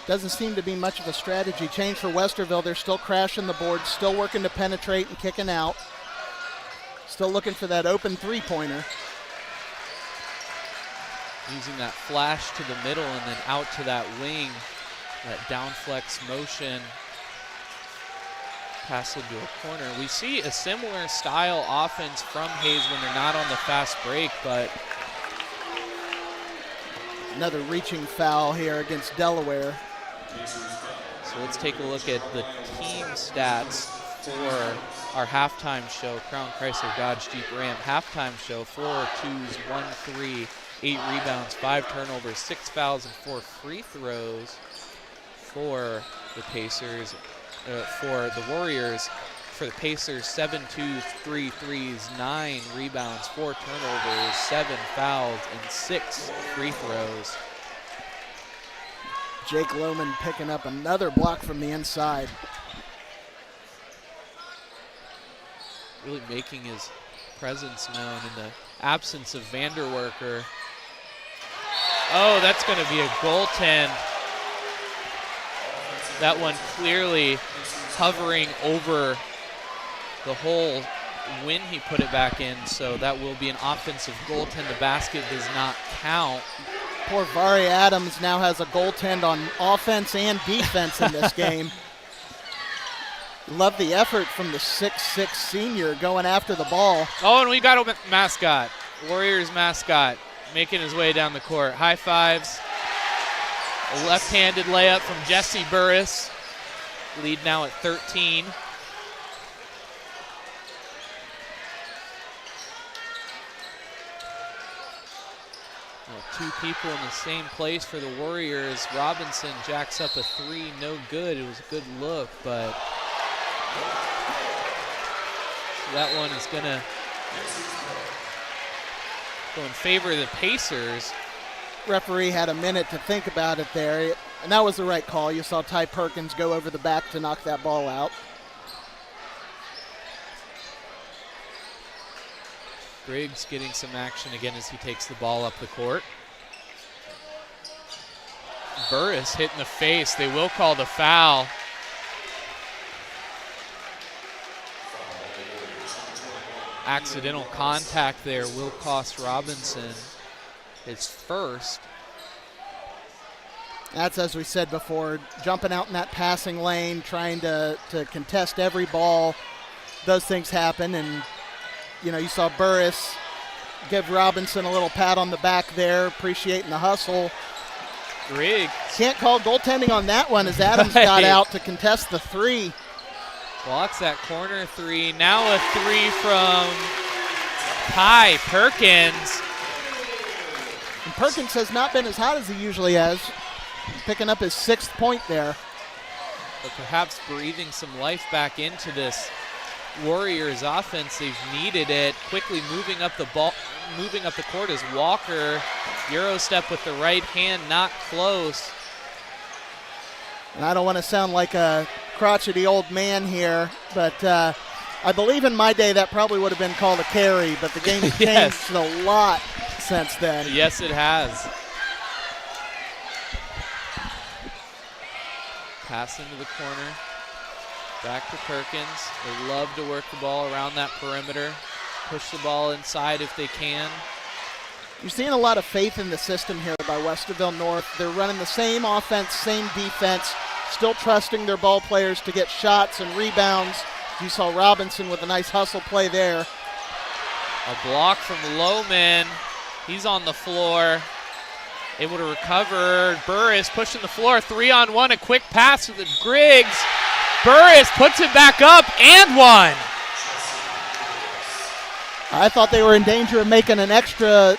Doesn't seem to be much of a strategy change for Westerville. They're still crashing the board, still working to penetrate and kicking out. Still looking for that open three-pointer. Using that flash to the middle and then out to that wing, that down flex motion. Pass into a corner. We see a similar style offense from Hayes when they're not on the fast break, but another reaching foul here against Delaware. So let's take a look at the team stats for our halftime show, Crown Chrysler Dodge Jeep Ram halftime show. 4 twos, 1 3, 8 rebounds, 5 turnovers, 6 fouls, and 4 free throws for the Pacers. For the Warriors, for the Pacers, 7 twos, 3 threes, 9 rebounds, 4 turnovers, 7 fouls, and 6 free throws. Jake Lohman picking up another block from the inside. Really making his presence known in the absence of Vanderwerker. Oh, that's going to be a goaltend. That one clearly hovering over the hole when he put it back in, so that will be an offensive goaltend. The basket does not count. Poor Vari Adams now has a goaltend on offense and defense in this game. Love the effort from the 6'6" senior going after the ball. Oh, and we got a mascot, Warriors mascot, making his way down the court. High fives. A left-handed layup from Jesse Burris. Lead now at 13. Well, 2 people in the same place for the Warriors. Robinson jacks up a 3, no good. It was a good look, but so that one is gonna go in favor of the Pacers. Referee had a minute to think about it there, and that was the right call. You saw Ty Perkins go over the back to knock that ball out. Griggs getting some action again as he takes the ball up the court. Burris hit in the face. They will call the foul. Accidental contact there will cost Robinson his first. That's, as we said before, jumping out in that passing lane, trying to contest every ball. Those things happen, and you know, you saw Burris give Robinson a little pat on the back there, appreciating the hustle. Griggs can't call goaltending on that one as Adams got out to contest the 3. Blocks that corner 3. Now a 3 from Ty Perkins. And Perkins has not been as hot as he usually has, picking up his 6th point there. But perhaps breathing some life back into this Warriors offense. They've needed it. Quickly moving up the court is Walker. Euro step with the right hand, not close. And I don't want to sound like a crotchety old man here, but I believe in my day that probably would have been called a carry, but the game's changed a lot since then. Yes, it has. Pass into the corner. Back to Perkins. They love to work the ball around that perimeter. Push the ball inside if they can. You're seeing a lot of faith in the system here by Westerville North. They're running the same offense, same defense, still trusting their ball players to get shots and rebounds. You saw Robinson with a nice hustle play there. A block from Lohman. He's on the floor. able to recover. Burris pushing the floor, 3-on-1, a quick pass to the Griggs. Burris puts it back up and one. I thought they were in danger of making an extra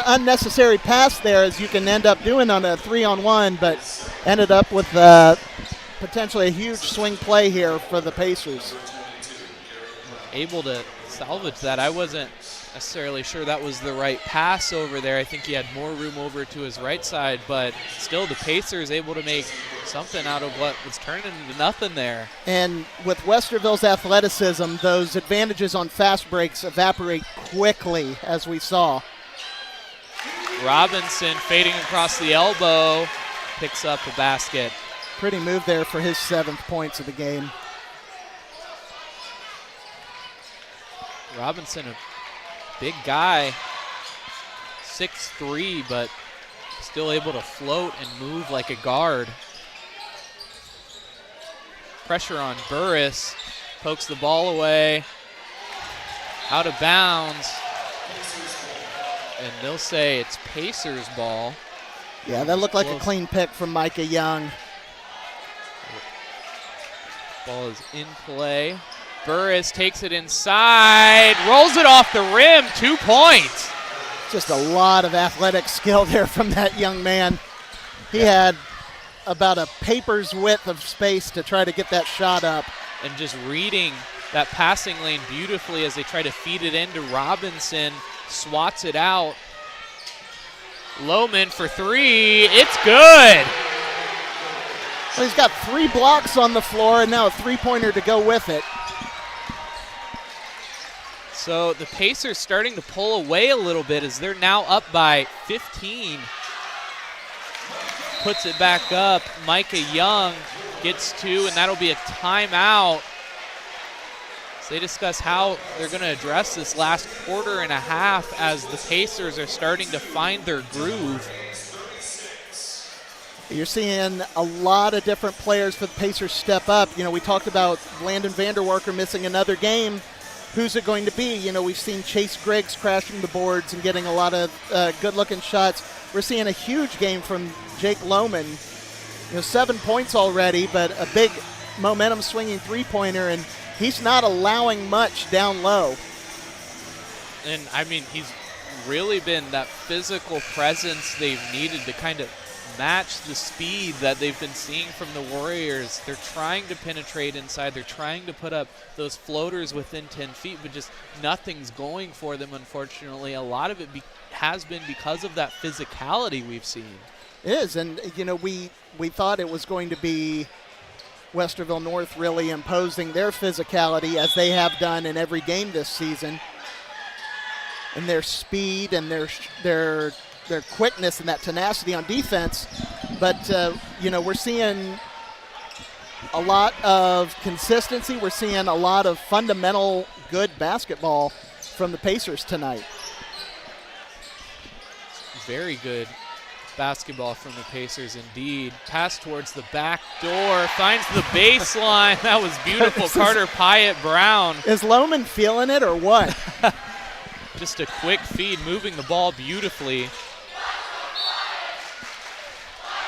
unnecessary pass there, as you can end up doing on a 3-on-1, but ended up with potentially a huge swing play here for the Pacers. Able to salvage that. I wasn't necessarily sure that was the right pass over there. I think he had more room over to his right side, but still the Pacers able to make something out of what was turning into nothing there. And with Westerville's athleticism, those advantages on fast breaks evaporate quickly, as we saw. Robinson fading across the elbow, picks up a basket. Pretty move there for his 7th points of the game. Robinson, a big guy, 6'3", but still able to float and move like a guard. Pressure on Burris, pokes the ball away, out of bounds, and they'll say it's Pacers ball. Yeah, that looked like a clean pick from Micah Young. Ball is in play. Burris takes it inside, rolls it off the rim, 2 points. Just a lot of athletic skill there from that young man. He had about a paper's width of space to try to get that shot up. And just reading that passing lane beautifully as they try to feed it into Robinson, swats it out. Lohman for 3, it's good. Well, he's got 3 blocks on the floor and now a 3-pointer to go with it. So the Pacers starting to pull away a little bit as they're now up by 15. Puts it back up. Micah Young gets 2, and that'll be a timeout. So they discuss how they're going to address this last quarter and a half as the Pacers are starting to find their groove. You're seeing a lot of different players for the Pacers step up. You know, we talked about Landon Vanderwerker missing another game. Who's it going to be? You know, we've seen Chase Griggs crashing the boards and getting a lot of good-looking shots. We're seeing a huge game from Jake Lohman. 7 points already, but a big momentum-swinging 3-pointer, and he's not allowing much down low. And, I mean, he's really been that physical presence they've needed to kind of match the speed that they've been seeing from the Warriors. They're trying to penetrate inside. They're trying to put up those floaters within 10 feet, but just nothing's going for them, unfortunately. A lot of it has been because of that physicality we've seen. It is, and, we thought it was going to be Westerville North really imposing their physicality, as they have done in every game this season, and their speed and their quickness and that tenacity on defense. But, we're seeing a lot of consistency. We're seeing a lot of fundamental good basketball from the Pacers tonight. Very good basketball from the Pacers indeed. Pass towards the back door, finds the baseline. That was beautiful. Carter Pyatt Brown. Is Lohman feeling it or what? Just a quick feed, moving the ball beautifully.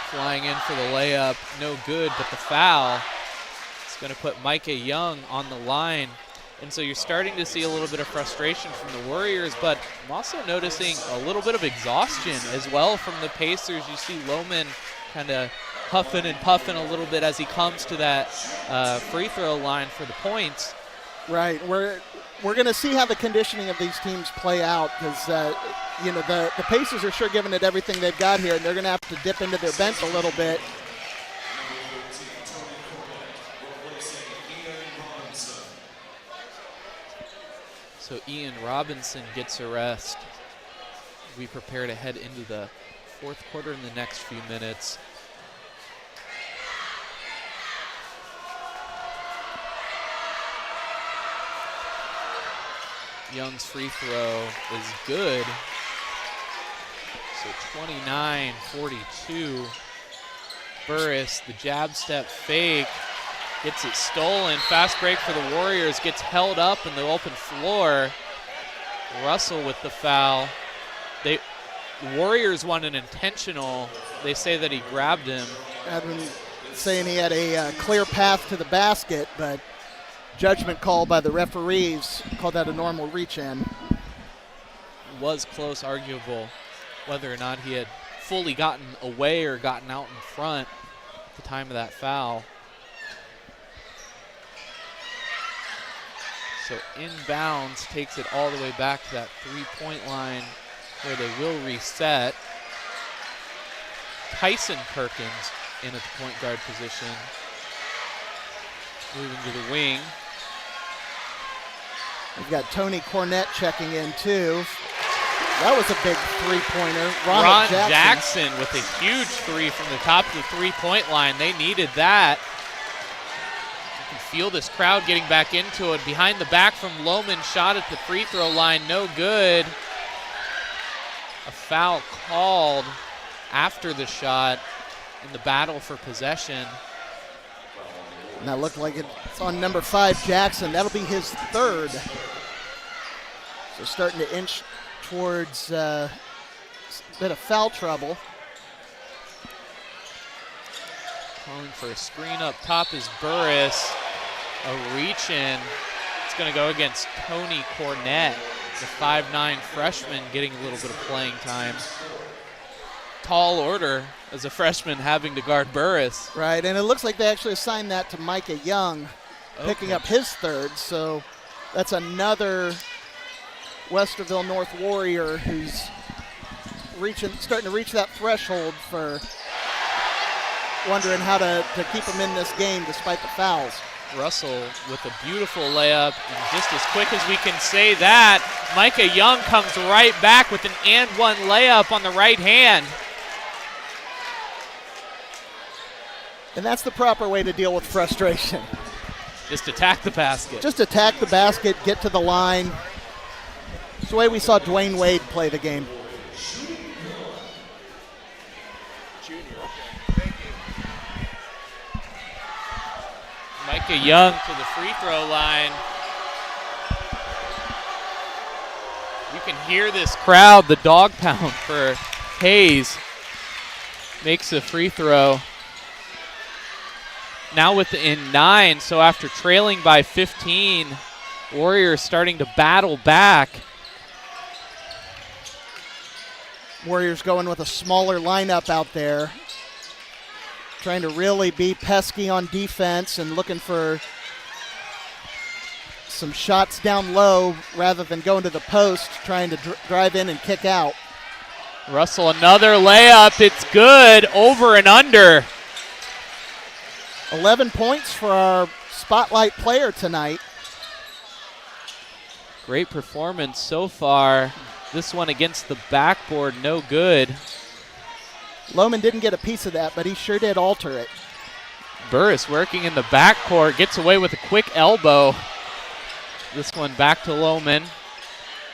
Flying in for the layup, no good, but the foul is going to put Micah Young on the line. And so you're starting to see a little bit of frustration from the Warriors, but I'm also noticing a little bit of exhaustion as well from the Pacers. You see Lohman kind of huffing and puffing a little bit as he comes to that free throw line for the points. Right. We're going to see how the conditioning of these teams play out, because the Pacers are sure giving it everything they've got here, and they're going to have to dip into their bench a little bit. So Ian Robinson gets a rest. We prepare to head into the fourth quarter in the next few minutes. Young's free throw is good. So 29-42. Burris, the jab step fake, gets it stolen. Fast break for the Warriors, gets held up in the open floor. Russell with the foul. Warriors want an intentional. They say that he grabbed him. Adam saying he had a clear path to the basket, but judgment call by the referees called that a normal reach-in. Was close, arguable whether or not he had fully gotten away or gotten out in front at the time of that foul. So inbounds takes it all the way back to that three-point line where they will reset. Tyson Perkins in at the point guard position. Moving to the wing. We've got Tony Cornett checking in too. That was a big three-pointer. Ron Jackson with a huge three from the top of the three-point line. They needed that. You can feel this crowd getting back into it. Behind the back from Lohman, shot at the free throw line, no good. A foul called after the shot in the battle for possession. And that looked like it's on number 5, Jackson. That'll be his third. So starting to inch towards a bit of foul trouble. Calling for a screen up top is Burris. A reach in. It's going to go against Tony Cornett, the 5'9" freshman, getting a little bit of playing time. Tall order as a freshman having to guard Burris. Right, and it looks like they actually assigned that to Micah Young, picking up his third. So that's another Westerville North Warrior who's starting to reach that threshold for wondering how to keep him in this game despite the fouls. Russell with a beautiful layup, and just as quick as we can say that, Micah Young comes right back with an and one layup on the right hand. And that's the proper way to deal with frustration. Just attack the basket. Just attack the basket, get to the line. It's the way we saw Dwayne Wade play the game. Micah Young to the free throw line. You can hear this crowd, the dog pound for Hayes. Makes the free throw. Now within 9, so after trailing by 15, Warriors starting to battle back. Warriors going with a smaller lineup out there, trying to really be pesky on defense and looking for some shots down low rather than going to the post, trying to drive in and kick out. Russell, another layup. It's good, over and under. 11 points for our spotlight player tonight. Great performance so far. This one against the backboard, no good. Lohman didn't get a piece of that, but he sure did alter it. Burris working in the backcourt, gets away with a quick elbow. This one back to Lohman.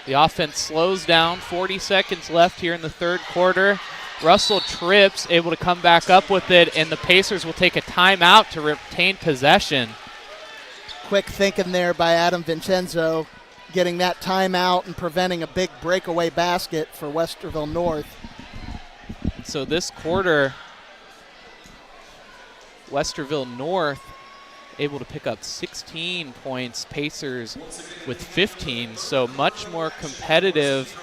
The offense slows down, 40 seconds left here in the third quarter. Russell trips, able to come back up with it, and the Pacers will take a timeout to retain possession. Quick thinking there by Adam Vincenzo, getting that timeout and preventing a big breakaway basket for Westerville North. So this quarter, Westerville North able to pick up 16 points, Pacers with 15, so much more competitive.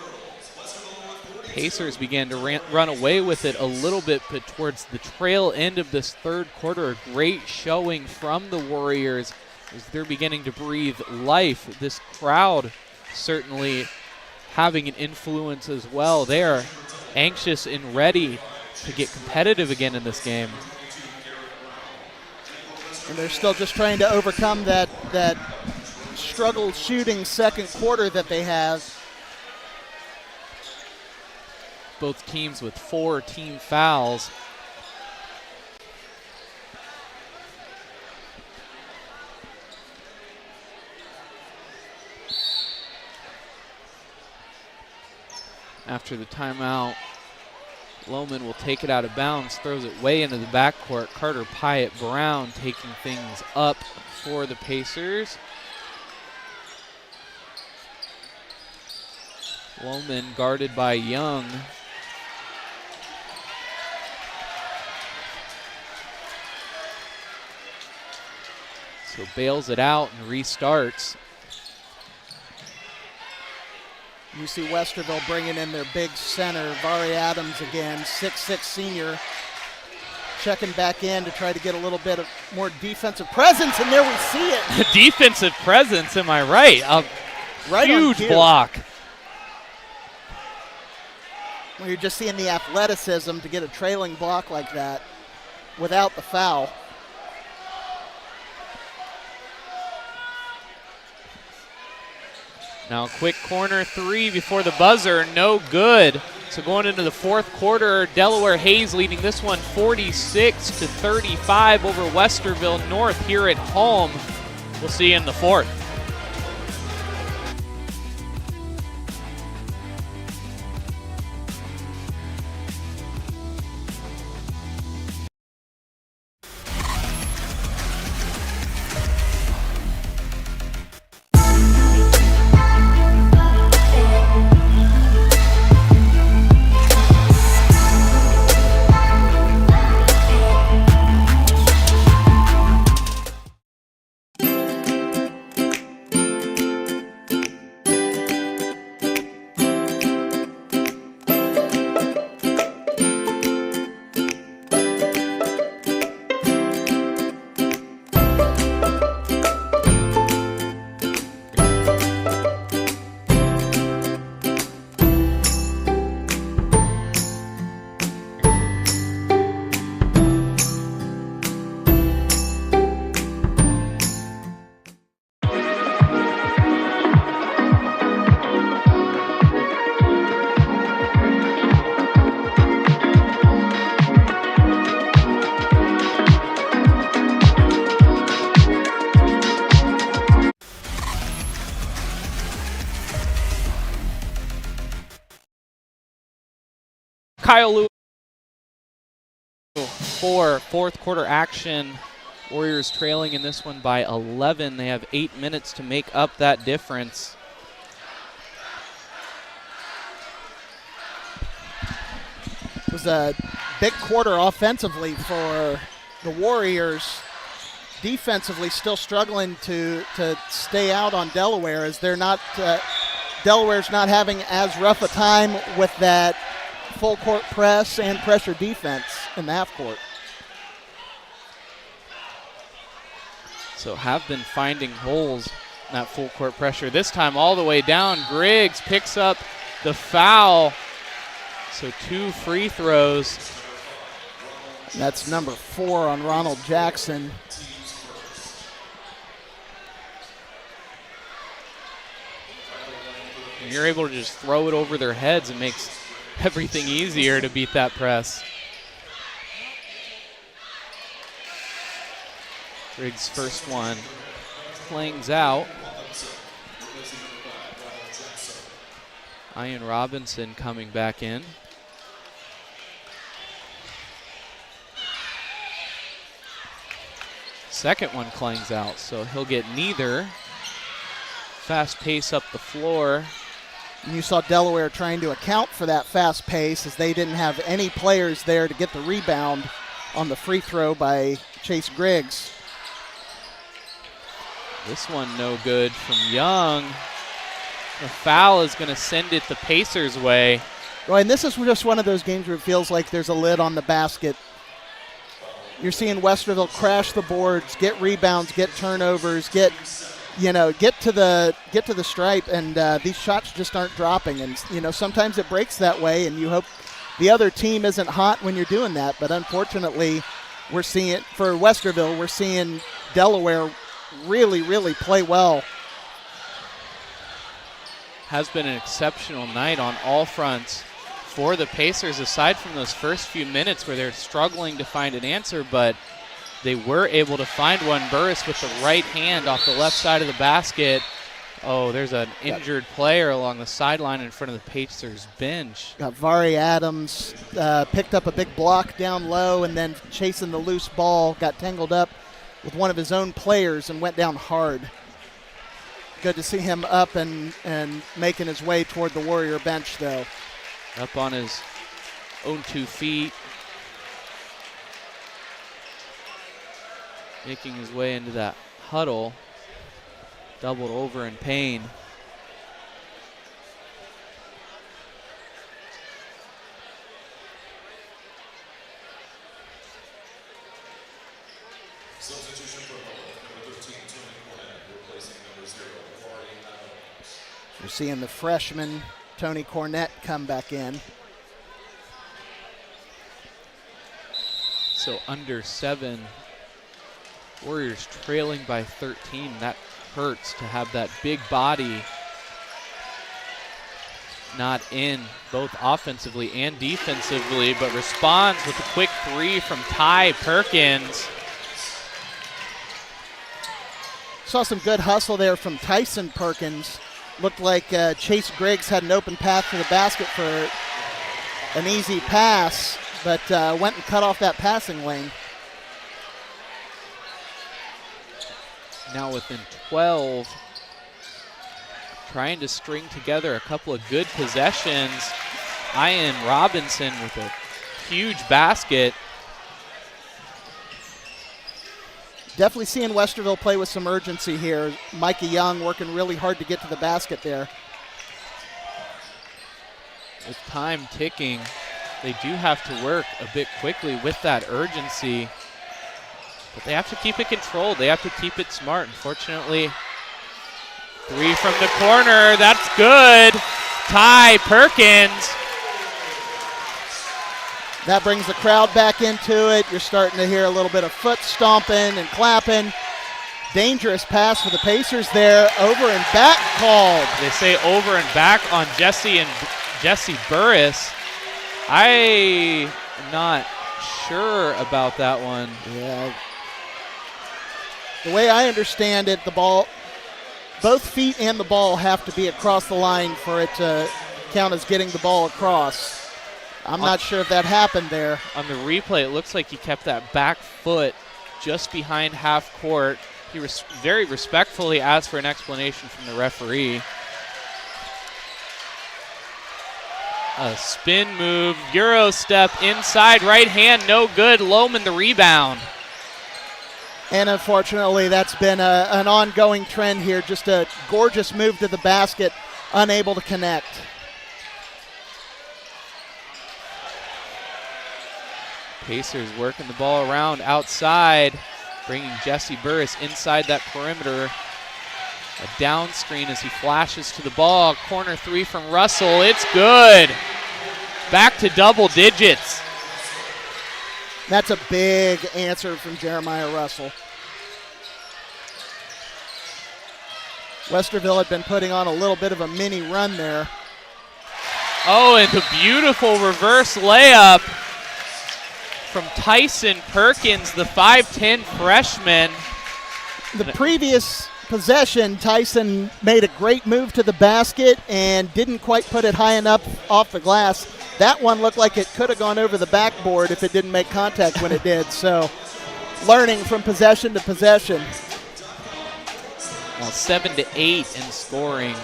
Pacers began to run away with it a little bit, but towards the trail end of this third quarter, a great showing from the Warriors as they're beginning to breathe life. This crowd certainly having an influence as well. They are anxious and ready to get competitive again in this game. And they're still just trying to overcome that struggle shooting second quarter that they have. Both teams with 4 team fouls. After the timeout, Lohman will take it out of bounds, throws it way into the backcourt. Carter Pyatt Brown taking things up for the Pacers. Lohman guarded by Young. So bails it out and restarts. You see Westerville bringing in their big center, Vari Adams again, 6'6" senior, checking back in to try to get a little bit of more defensive presence, and there we see it. Defensive presence, am I right? A Right huge on cue. block. Well, you're just seeing the athleticism to get a trailing block like that without the foul. Now quick corner three before the buzzer, no good. So going into the fourth quarter, Delaware Hayes leading this one 46-35 over Westerville North here at home. We'll see you in the fourth. Kyle Lewis for fourth quarter action. Warriors trailing in this one by 11. They have 8 minutes to make up that difference. It was a big quarter offensively for the Warriors. Defensively, still struggling to stay out on Delaware, as they're not. Delaware's not having as rough a time with that full court press and pressure defense in the half court. So have been finding holes in that full court pressure. This time all the way down. Griggs picks up the foul. So 2 free throws. That's number 4 on Ronald Jackson. And you're able to just throw it over their heads. It makes everything easier to beat that press. Griggs' first one clangs out. Ian Robinson coming back in. Second one clangs out, so he'll get neither. Fast pace up the floor. And you saw Delaware trying to account for that fast pace, as they didn't have any players there to get the rebound on the free throw by Chase Griggs. This one no good from Young. The foul is going to send it the Pacers' way. Well, and this is just one of those games where it feels like there's a lid on the basket. You're seeing Westerville crash the boards, get rebounds, get turnovers, get to the stripe, and these shots just aren't dropping. And sometimes it breaks that way, and you hope the other team isn't hot when you're doing that. But unfortunately, we're seeing it for Westerville. We're seeing Delaware really, really play well. Has been an exceptional night on all fronts for the Pacers, aside from those first few minutes where they're struggling to find an answer, but they were able to find one. Burris with the right hand off the left side of the basket. Oh, there's an injured player along the sideline in front of the Pacers bench. Got Vari Adams, picked up a big block down low, and then chasing the loose ball, got tangled up with one of his own players and went down hard. Good to see him up and making his way toward the Warrior bench, though. Up on his own 2 feet. Making his way into that huddle, doubled over in pain. We're seeing the freshman Tony Cornett come back in. So under 7, Warriors trailing by 13. That hurts to have that big body not in, both offensively and defensively, but responds with a quick 3 from Ty Perkins. Saw some good hustle there from Tyson Perkins. Looked like Chase Griggs had an open path to the basket for an easy pass, but went and cut off that passing lane. Now within 12, trying to string together a couple of good possessions. Ian Robinson with a huge basket. Definitely seeing Westerville play with some urgency here. Micah Young working really hard to get to the basket there. With time ticking, they do have to work a bit quickly with that urgency, but they have to keep it controlled. They have to keep it smart. Unfortunately, 3 from the corner, that's good. Ty Perkins. That brings the crowd back into it. You're starting to hear a little bit of foot stomping and clapping. Dangerous pass for the Pacers there. Over and back called. They say over and back on Jesse Burris. I am not sure about that one. Yeah. The way I understand it, the ball, both feet and the ball have to be across the line for it to count as getting the ball across. I'm not sure if that happened there. On the replay, it looks like he kept that back foot just behind half court. He very respectfully asked for an explanation from the referee. A spin move, Euro step inside, right hand, no good. Lohman the rebound. And unfortunately, that's been an ongoing trend here. Just a gorgeous move to the basket, unable to connect. Pacers working the ball around outside, bringing Jesse Burris inside that perimeter. A down screen as he flashes to the ball. Corner 3 from Russell. It's good. Back to double digits. That's a big answer from Jeremiah Russell. Westerville had been putting on a little bit of a mini run there. Oh, and a beautiful reverse layup from Tyson Perkins, the 5'10 freshman. The previous possession, Tyson made a great move to the basket and didn't quite put it high enough off the glass. That one looked like it could have gone over the backboard if it didn't make contact when it did. So learning from possession to possession. Now 7-8 in scoring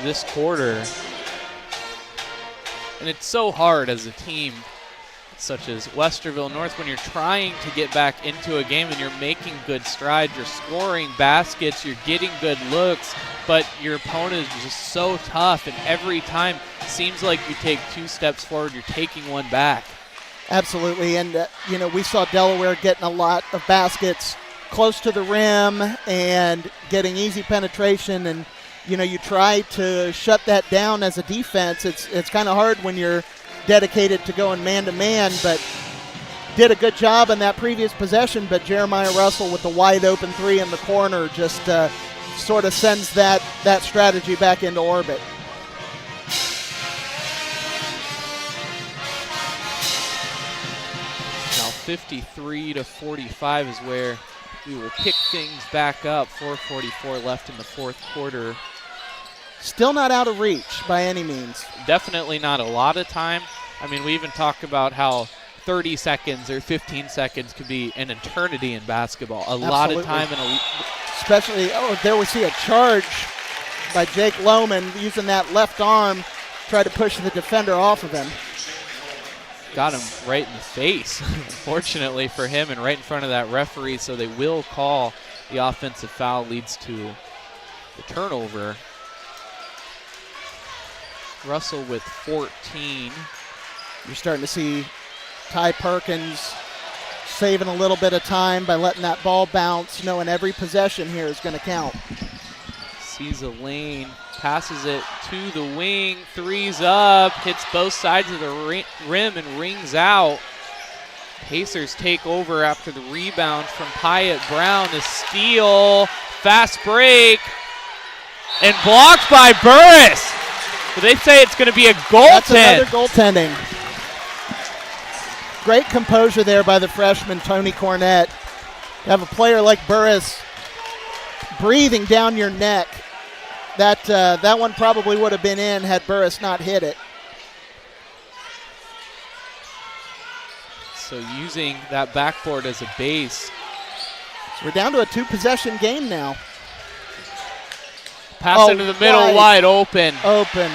this quarter. And it's so hard as a team such as Westerville North when you're trying to get back into a game and you're making good strides, you're scoring baskets, you're getting good looks, but your opponent is just so tough, and every time seems like you take 2 steps forward, you're taking 1 back. Absolutely, and we saw Delaware getting a lot of baskets close to the rim and getting easy penetration, and you try to shut that down as a defense. It's kind of hard when you're dedicated to going man-to-man, but did a good job in that previous possession. But Jeremiah Russell with the wide-open 3 in the corner just sort of sends that strategy back into orbit. Now 53-45 is where we will pick things back up. 4:44 left in the 4th quarter. Still not out of reach by any means. Definitely not a lot of time. I mean, we even talk about how 30 seconds or 15 seconds could be an eternity in basketball. Absolutely. Lot of time. Especially, there we see a charge by Jake Lohman using that left arm, try to push the defender off of him. Got him right in the face, unfortunately for him, and right in front of that referee, so they will call The offensive foul leads to the turnover. Russell with 14. You're starting to see Ty Perkins saving a little bit of time by letting that ball bounce, knowing every possession here is going to count. Sees a lane, passes it to the wing, threes up, hits both sides of the rim and rings out. Pacers take over after the rebound from Pyatt Brown. The steal, fast break, and blocked by Burris. So they say it's going to be a goaltend. That's another goaltending. Great composure there by the freshman, Tony Cornett. To have a player like Burris breathing down your neck. That one probably would have been in had Burris not hit it. So using that backboard as a base. So we're down to a 2-possession game now. Pass into the middle, wide open. Open.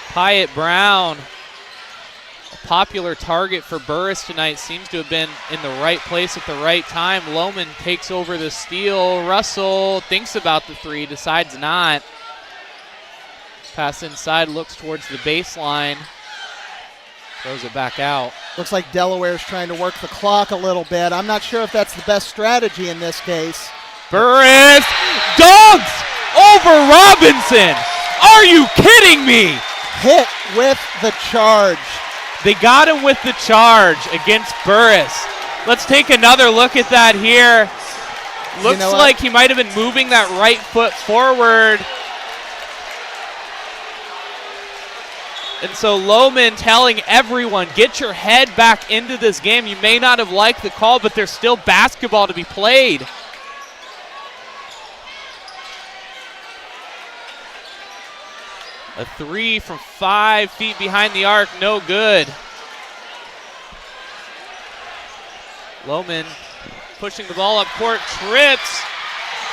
Pyatt Brown, a popular target for Burris tonight, seems to have been in the right place at the right time. Lohman takes over the steal. Russell thinks about the three, decides not. Pass inside, looks towards the baseline. Throws it back out. Looks like Delaware's trying to work the clock a little bit. I'm not sure if that's the best strategy in this case. Burris dunks over Robinson. Are you kidding me? Hit with the charge. They got him with the charge against Burris. Let's take another look at that here. Looks like he might have been moving that right foot forward. And so Lohman telling everyone, get your head back into this game. You may not have liked the call, but there's still basketball to be played. A three from 5 feet behind the arc, no good. Lohman pushing the ball up court, trips,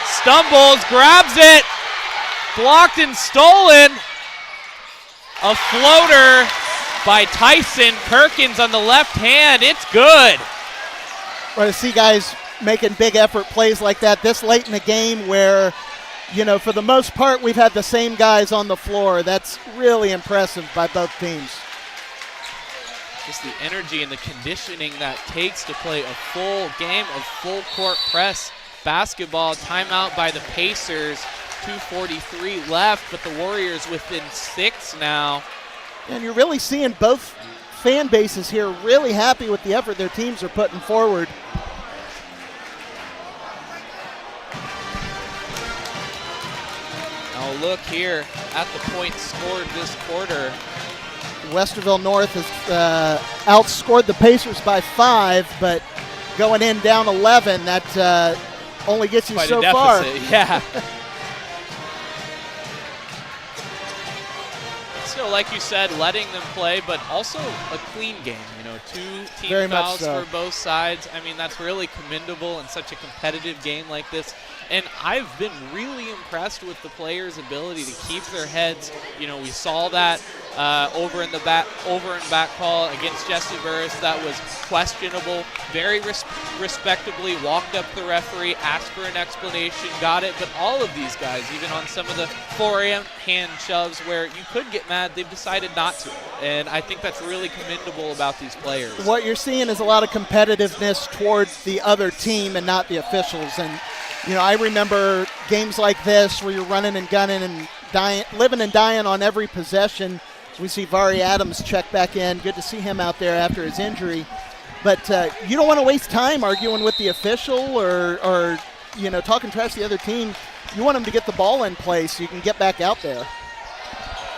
stumbles, grabs it, blocked and stolen. A floater by Tyson Perkins on the left hand. It's good. We're to see guys making big effort plays like that this late in the game where, you know, for the most part, we've had the same guys on the floor. That's really impressive by both teams. Just the energy and the conditioning that takes to play a full game of full court press basketball. Timeout by the Pacers. 2:43 left, but the Warriors within 6 now. And you're really seeing both fan bases here really happy with the effort their teams are putting forward. Now look here at the points scored this quarter. Westerville North has outscored the Pacers by 5, but going in down 11, that only gets you quite so a far. Yeah. Still, like you said, letting them play, but also a clean game. You know, 2 team Very much fouls so. for both sides. I mean, that's really commendable in such a competitive game like this. And I've been really impressed with the players' ability to keep their heads. You know, we saw that over in back call against Jesse Burris. That was questionable. Very respectably walked up the referee, asked for an explanation, got it. But all of these guys, even on some of the forehand shoves where you could get mad, they've decided not to. And I think that's really commendable about these players. What you're seeing is a lot of competitiveness towards the other team and not the officials. And you know, I remember games like this where you're running and gunning and dying, living and dying on every possession. We see Vari Adams check back in. Good to see him out there after his injury. But you don't want to waste time arguing with the official or you know, talking trash to the other team. You want them to get the ball in play so you can get back out there.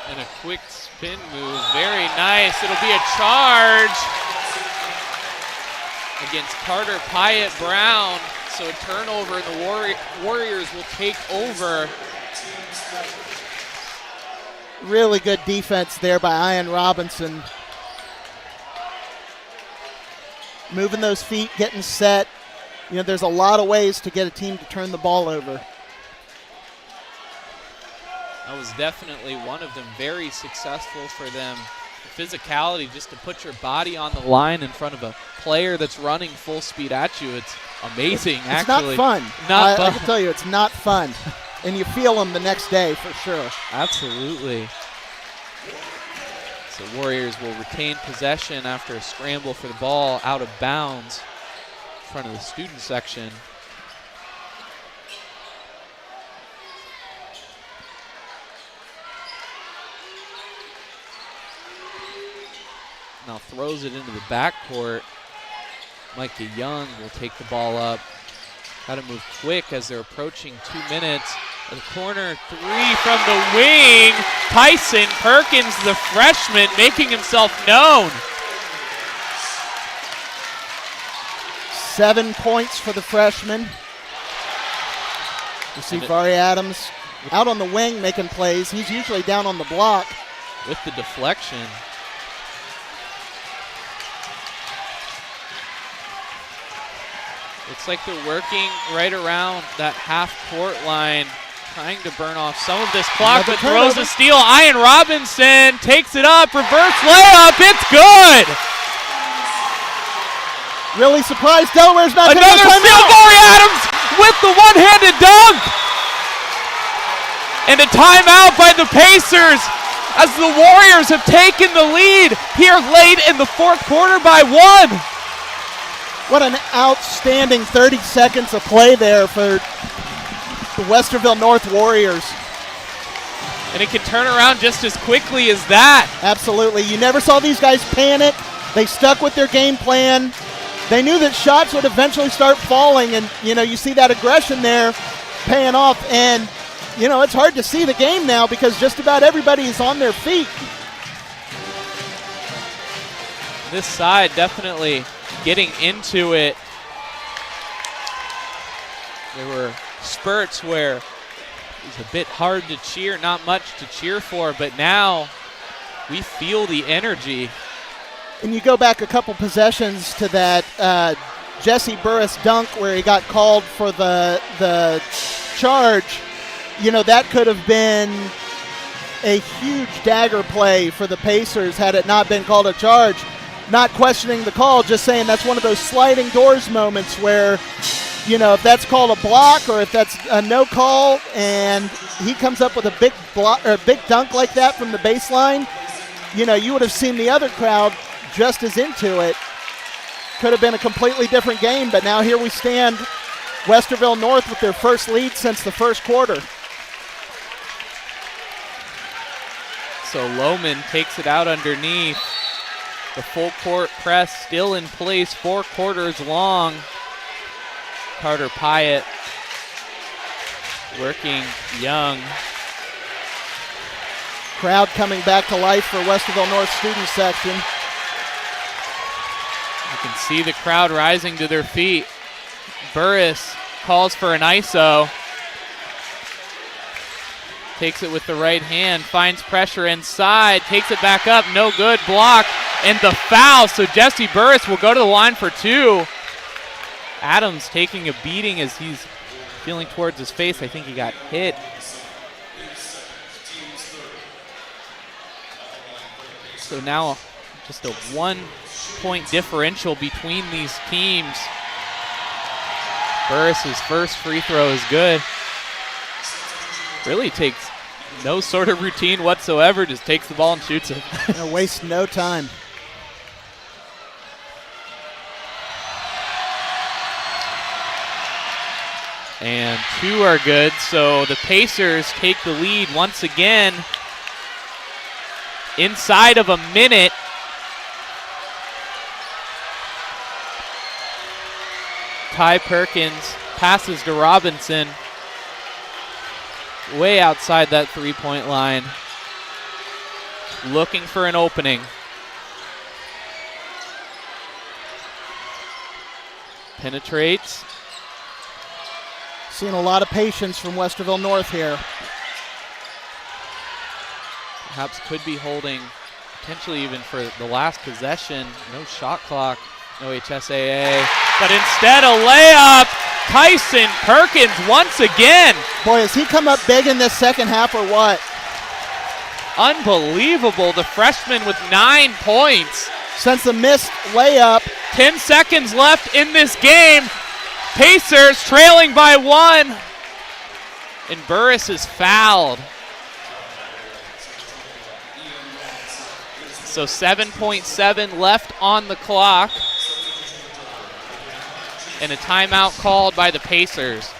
And a quick spin move. Very nice. It'll be a charge against Carter Pyatt Brown. So a turnover, and the Warriors will take over. Really good defense there by Ian Robinson. Moving those feet, getting set. You know, there's a lot of ways to get a team to turn the ball over. That was definitely one of them. Very successful for them. The physicality, just to put your body on the line in front of a player that's running full speed at you. amazing, It's actually. not fun. Not I fun. can tell you, it's not fun. And you feel them the next day for sure. Absolutely. So Warriors will retain possession after a scramble for the ball out of bounds in front of the student section. Now throws it into the backcourt. Micah Young will take the ball up. Got to move quick as they're approaching 2 minutes. The corner three from the wing. Tyson Perkins, the freshman, making himself known. 7 points for the freshman. You see Vari Adams out on the wing making plays. He's usually down on the block. With the deflection. Looks like they're working right around that half-court line, trying to burn off some of this clock, but throws a steal. Ian Robinson takes it up, reverse layup, it's good! Really surprised Delaware's not going to Another steal, Vari Adams with the one-handed dunk! And a timeout by the Pacers as the Warriors have taken the lead here late in the fourth quarter by 1. What an outstanding 30 seconds of play there for the Westerville North Warriors. And it can turn around just as quickly as that. Absolutely. You never saw these guys panic. They stuck with their game plan. They knew that shots would eventually start falling, and, you see that aggression there paying off. And, it's hard to see the game now because just about everybody is on their feet. This side definitely getting into it. There were spurts where it was a bit hard to cheer, not much to cheer for, but now we feel the energy. And you go back a couple possessions to that Jesse Burris dunk where he got called for the charge. That could have been a huge dagger play for the Pacers had it not been called a charge. Not questioning the call, just saying that's one of those sliding doors moments where, if that's called a block or if that's a no call and he comes up with a big block or a big dunk like that from the baseline, you would have seen the other crowd just as into it. Could have been a completely different game, but now here we stand, Westerville North with their first lead since the first quarter. So Lohman takes it out underneath. The full court press still in place, 4 quarters long. Carter Pyatt working Young. Crowd coming back to life for Westerville North student section. You can see the crowd rising to their feet. Burris calls for an ISO. Takes it with the right hand, finds pressure inside, takes it back up, no good, block, and the foul. So Jesse Burris will go to the line for 2. Adams taking a beating as he's feeling towards his face. I think he got hit. So now just a 1-point differential between these teams. Burris's first free throw is good. Really takes no sort of routine whatsoever, just takes the ball and shoots it. Waste no time. And 2 are good, so the Pacers take the lead once again inside of a minute. Ty Perkins passes to Robinson. Way outside that 3-point line. Looking for an opening. Penetrates. Seeing a lot of patience from Westerville North here. Perhaps could be holding, potentially even for the last possession. No shot clock, no HSAA. But instead a layup. Tyson Perkins once again. Boy, has he come up big in this second half or what? Unbelievable. The freshman with 9 points. Since the missed layup. 10 seconds left in this game. Pacers trailing by 1. And Burris is fouled. So 7.7 left on the clock. And a timeout called by the Pacers.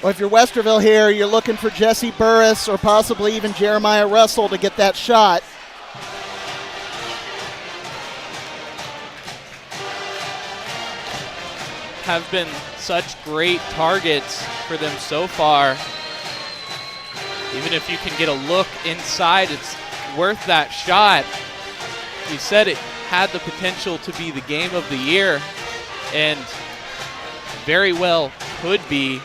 Well, if you're Westerville here, you're looking for Jesse Burris or possibly even Jeremiah Russell to get that shot. Have been such great targets for them so far. Even if you can get a look inside, it's worth that shot. We said it had the potential to be the game of the year, and very well could be.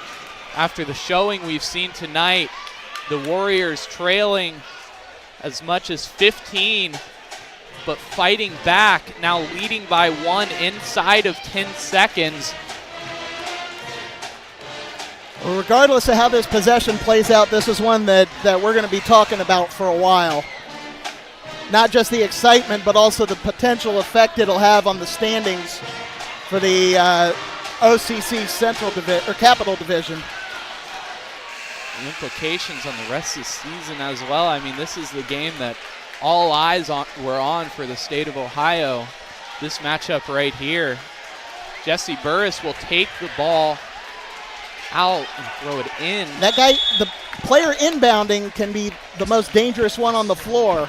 After the showing we've seen tonight, the Warriors trailing as much as 15, but fighting back, now leading by 1 inside of 10 seconds. Well, regardless of how this possession plays out, this is one that we're going to be talking about for a while. Not just the excitement, but also the potential effect it'll have on the standings for the OCC Central or Capital Division. The implications on the rest of the season as well. I mean, this is the game that all eyes were on for the state of Ohio. This matchup right here. Jesse Burris will take the ball out and throw it in. That guy, the player inbounding, can be the most dangerous one on the floor.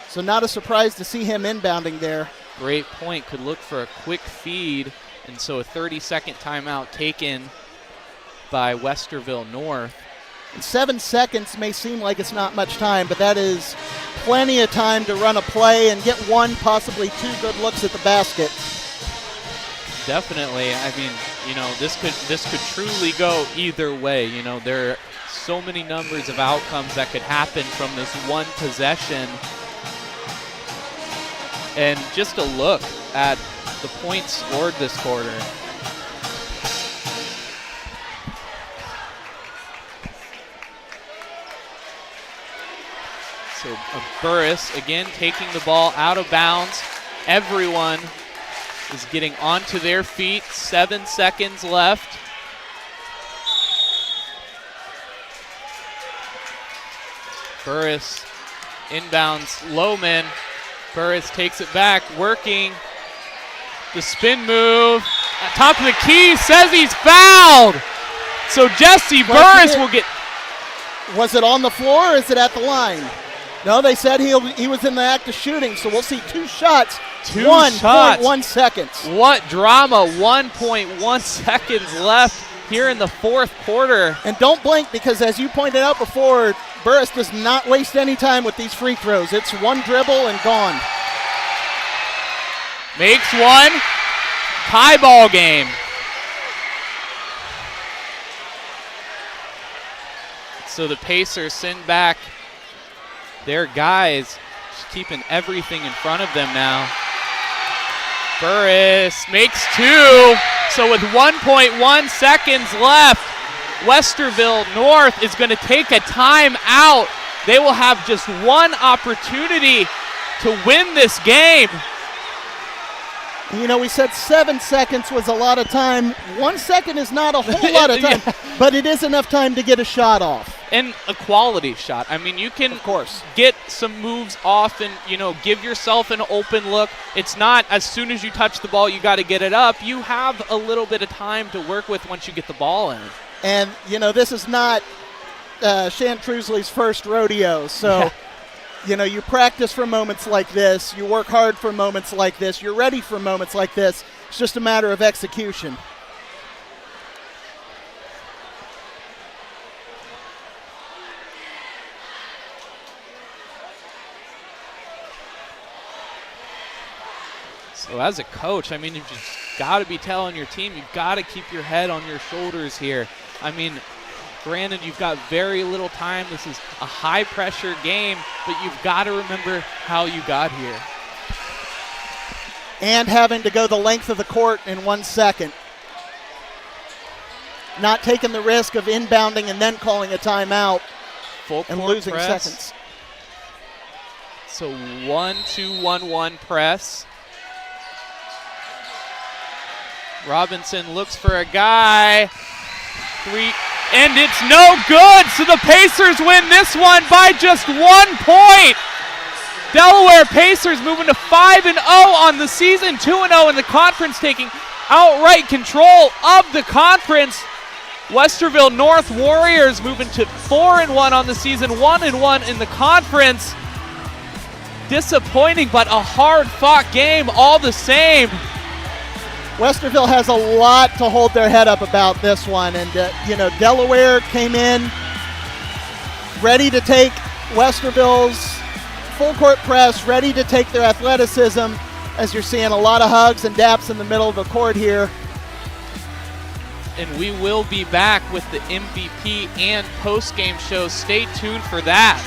So not a surprise to see him inbounding there. Great point. Could look for a quick feed. And so a 30-second timeout taken by Westerville North. And 7 seconds may seem like it's not much time, but that is plenty of time to run a play and get 1, possibly 2 good looks at the basket. Definitely. I mean, you know, this could truly go either way. You know, there are so many numbers of outcomes that could happen from this one possession. And just a look at the points scored this quarter. So Burris again taking the ball out of bounds. Everyone is getting onto their feet. 7 seconds left. Burris inbounds Lohman. Burris takes it back, working the spin move. At top of the key, says he's fouled. So Jesse Burris will get... Was it on the floor or is it at the line? No, they said he was in the act of shooting, so we'll see 2 shots. 1.1 seconds. What drama. 1.1 seconds left here in the fourth quarter. And don't blink, because as you pointed out before, Burris does not waste any time with these free throws. It's 1 dribble and gone. Makes 1. Tie ball game. So the Pacers send back their guys, just keeping everything in front of them now. Burris makes 2. So with 1.1 seconds left, Westerville North is going to take a timeout. They will have just 1 opportunity to win this game. You know, we said 7 seconds was a lot of time. 1 second is not a whole lot of time, but it is enough time to get a shot off. And a quality shot. I mean, you can, of course, get some moves off and, you know, give yourself an open look. It's not as soon as you touch the ball, you got to get it up. You have a little bit of time to work with once you get the ball in. And, you know, this is not Shan Trusley's first rodeo, so... Yeah. You know, you practice for moments like this. You work hard for moments like this. You're ready for moments like this. It's just a matter of execution. So as a coach, I mean, you've just got to be telling your team, you've got to keep your head on your shoulders here. I mean, granted, you've got very little time. This is a high-pressure game, but you've got to remember how you got here. And having to go the length of the court in 1 second. Not taking the risk of inbounding and then calling a timeout and losing press. Seconds. So 1-2-1-1 press. Robinson looks for a guy. Three, and it's no good. So the Pacers win this one by just 1 point. Delaware Pacers moving to 5-0 on the season, 2-0 in the conference, taking outright control of the conference. Westerville North Warriors moving to 4-1 on the season, 1-1 in the conference. Disappointing, but a hard-fought game all the same. Westerville has a lot to hold their head up about this one, and Delaware came in ready to take Westerville's full court press, ready to take their athleticism, as you're seeing a lot of hugs and daps in the middle of the court here. And we will be back with the MVP and post-game show. Stay tuned for that.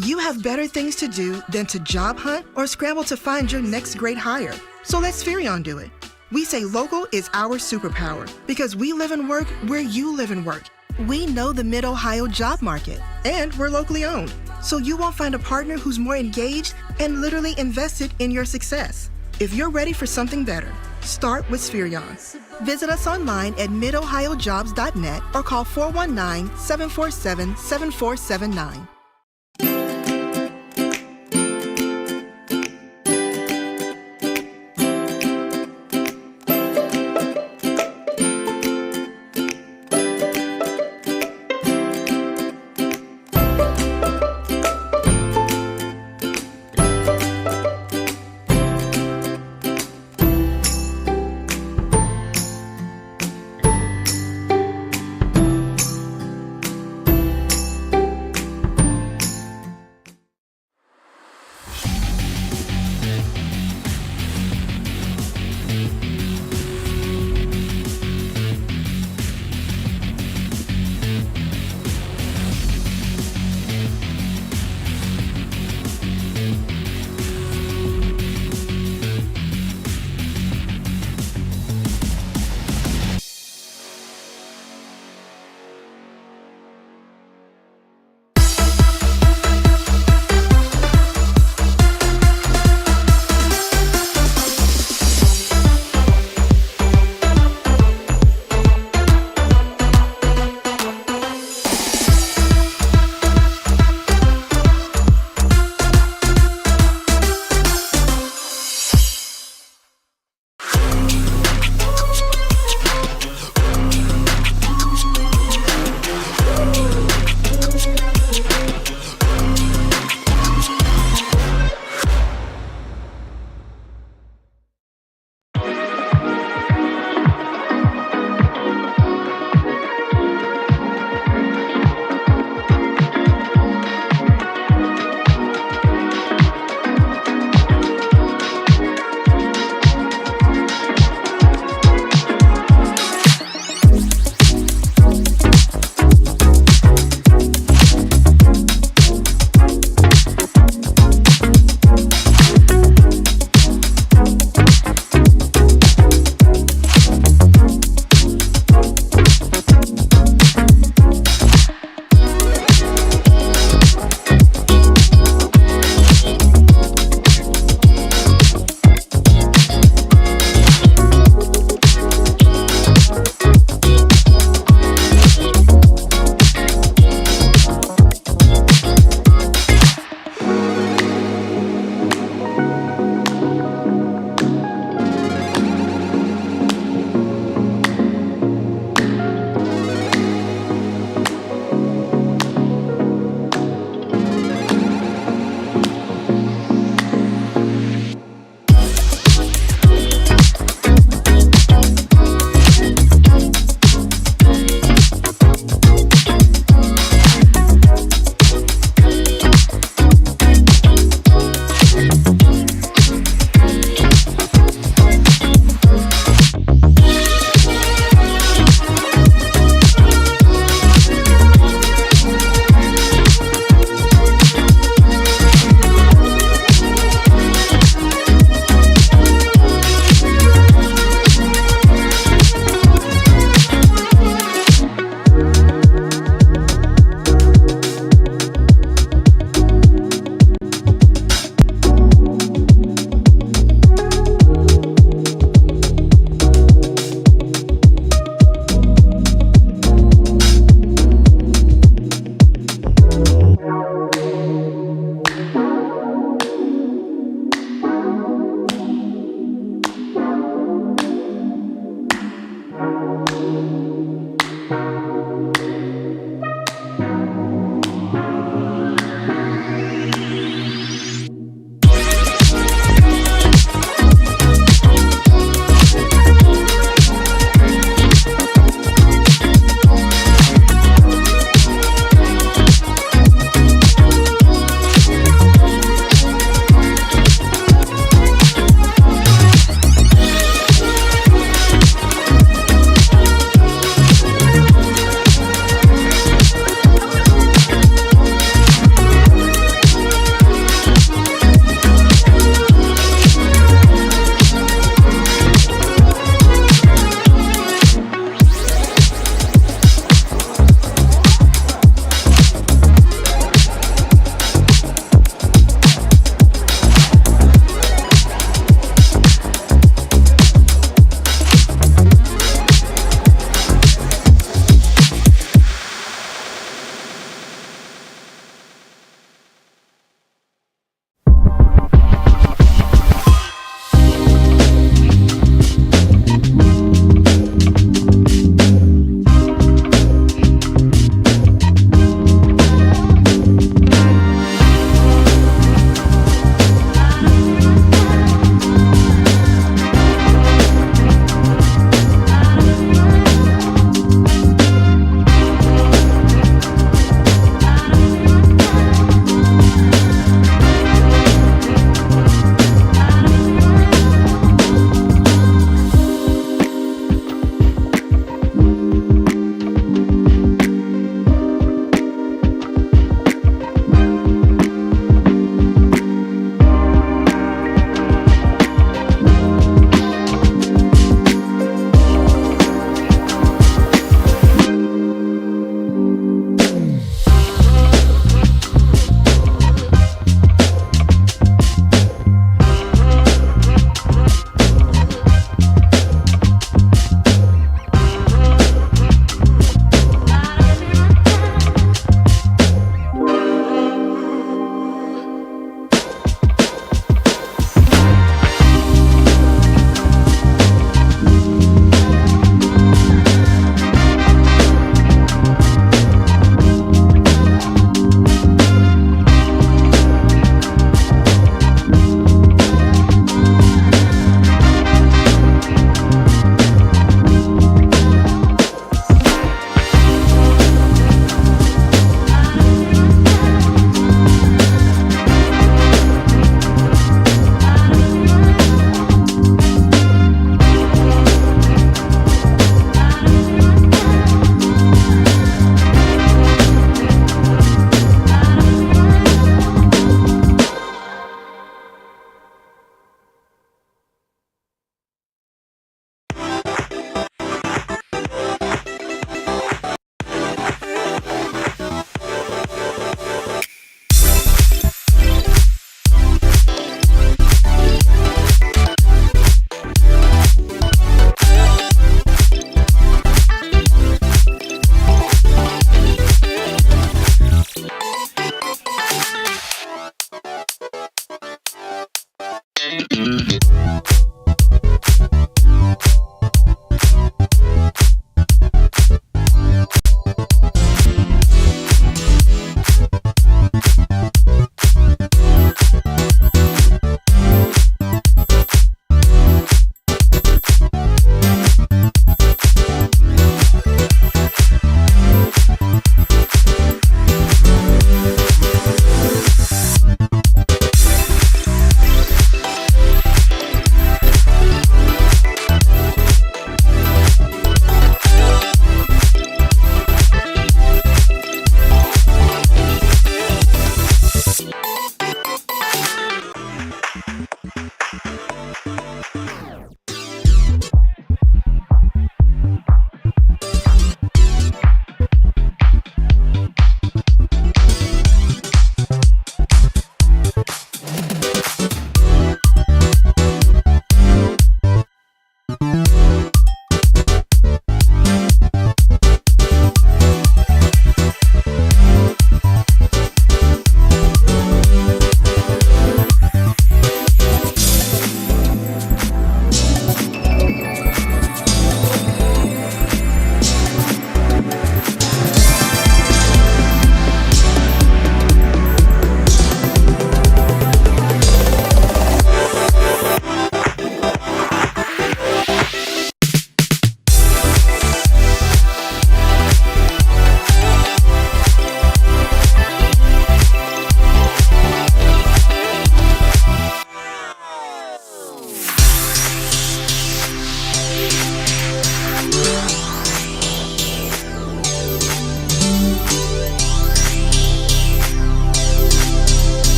You have better things to do than to job hunt or scramble to find your next great hire. So let Spherion do it. We say local is our superpower because we live and work where you live and work. We know the Mid-Ohio job market, and we're locally owned. So you won't find a partner who's more engaged and literally invested in your success. If you're ready for something better, start with Spherion. Visit us online at midohiojobs.net or call 419-747-7479.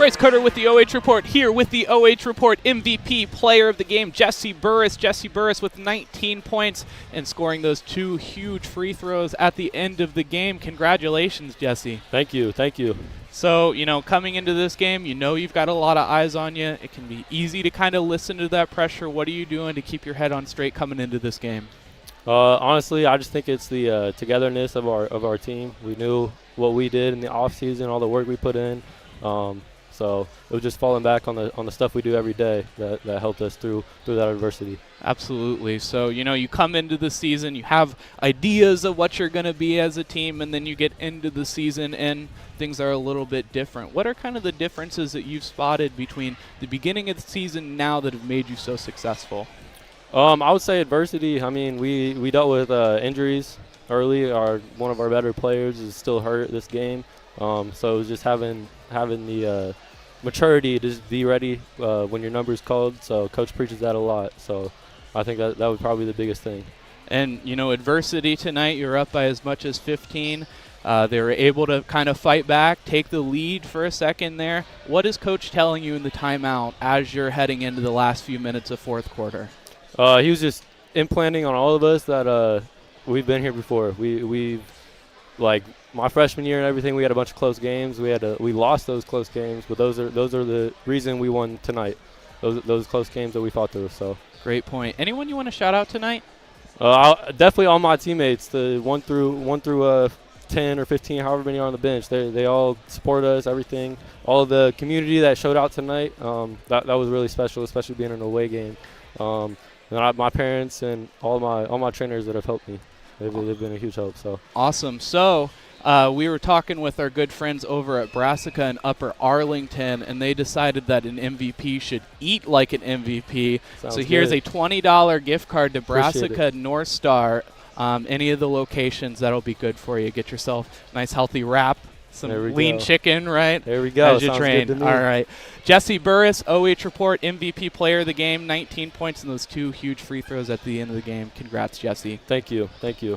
Bryce Carter with the OH Report, here with the OH Report MVP player of the game, Jesse Burris. Jesse Burris with 19 points and scoring those 2 huge free throws at the end of the game. Congratulations, Jesse. Thank you. Thank you. So, coming into this game, you've got a lot of eyes on you. It can be easy to kind of listen to that pressure. What are you doing to keep your head on straight coming into this game? Honestly, I just think it's the togetherness of our team. We knew what we did in the off season, all the work we put in. So it was just falling back on the stuff we do every day that helped us through that adversity. Absolutely. So, you come into the season, you have ideas of what you're going to be as a team, and then you get into the season and things are a little bit different. What are kind of the differences that you've spotted between the beginning of the season now that have made you so successful? I would say adversity. I mean, we dealt with injuries early. One of our better players is still hurt this game. So it was just having the maturity to just be ready when your number's called. So Coach preaches that a lot. So I think that was probably the biggest thing. And, adversity tonight, you're up by as much as 15. They were able to kind of fight back, take the lead for a second there. What is Coach telling you in the timeout as you're heading into the last few minutes of fourth quarter? He was just implanting on all of us that we've been here before. We've like my freshman year and everything, we had a bunch of close games. We lost those close games, but those are the reason we won tonight. Those close games that we fought through. So great point. Anyone you want to shout out tonight? Definitely all my teammates, the 1 through 10 or 15, however many are on the bench. They all support us, everything. All of the community that showed out tonight, that was really special, especially being in an away game. And my parents and all my trainers that have helped me. They've been a huge help. So awesome. So we were talking with our good friends over at Brassica in Upper Arlington, and they decided that an MVP should eat like an MVP. Sounds so here's good. a $20 gift card to Appreciate Brassica North Star. Any of the locations, that'll be good for you. Get yourself a nice healthy wrap, some lean chicken, right? There we go. As you Sounds train. good to me. All right. Jesse Burris, OH Report, MVP player of the game, 19 points and those 2 huge free throws at the end of the game. Congrats, Jesse. Thank you. Thank you.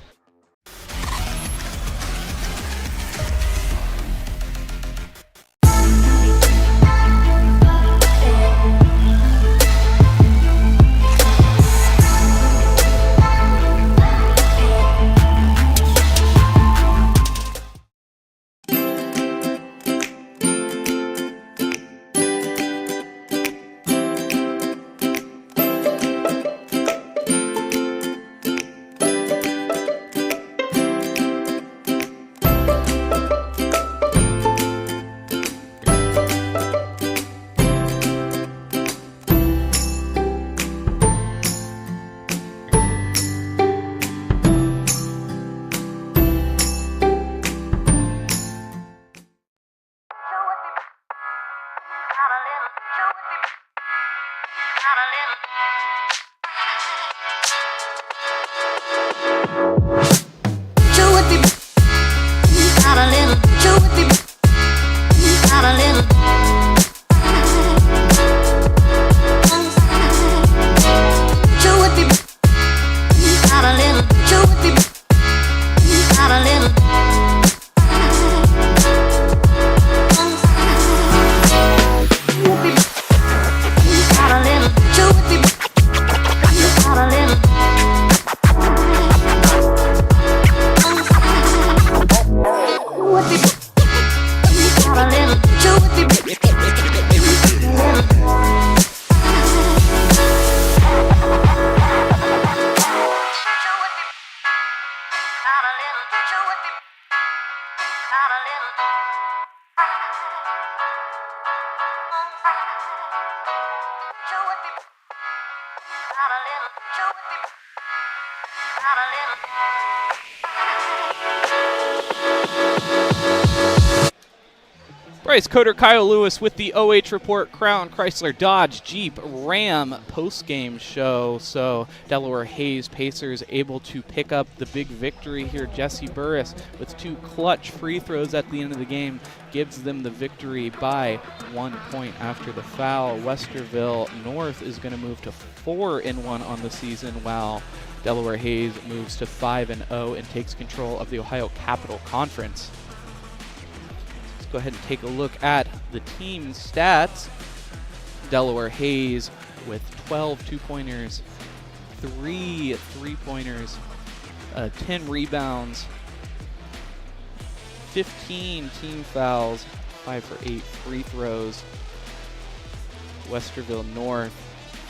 Bryce Coder, Kyle Lewis with the OH Report, Crown, Chrysler, Dodge, Jeep, Ram post-game show. So Delaware Hayes Pacers able to pick up the big victory here. Jesse Burris with 2 clutch free throws at the end of the game gives them the victory by 1 point after the foul. Westerville North is going to move to 4-1 on the season, while Delaware Hayes moves to 5-0 and takes control of the Ohio Capital Conference. Go ahead and take a look at the team stats. Delaware Hayes with 12 two-pointers, 3 three-pointers, 10 rebounds, 15 team fouls, 5 for 8 free throws. Westerville North,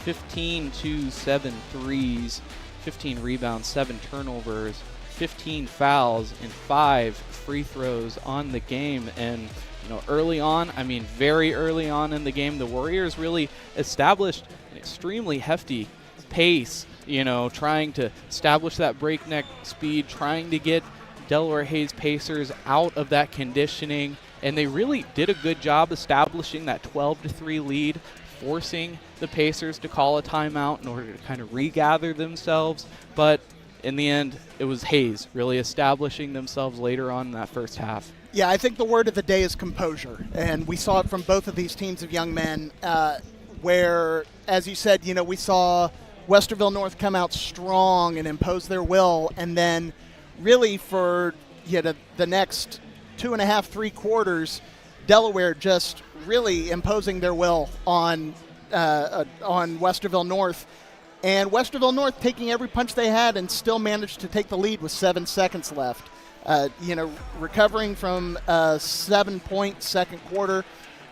15 2, 7 threes, 15 rebounds, 7 turnovers, 15 fouls, and 5 free throws on the game. And early on, very early on in the game, the Warriors really established an extremely hefty pace, trying to establish that breakneck speed, trying to get Delaware Hayes Pacers out of that conditioning, and they really did a good job establishing that 12-3 lead, forcing the Pacers to call a timeout in order to kind of regather themselves. But in the end, it was Hayes really establishing themselves later on in that first half. Yeah, I think the word of the day is composure, and we saw it from both of these teams of young men where, as you said, we saw Westerville North come out strong and impose their will, and then really for the next 2.5, 3 quarters, Delaware just really imposing their will on Westerville North. And Westerville North taking every punch they had and still managed to take the lead with 7 seconds left. Recovering from a 7-point second quarter,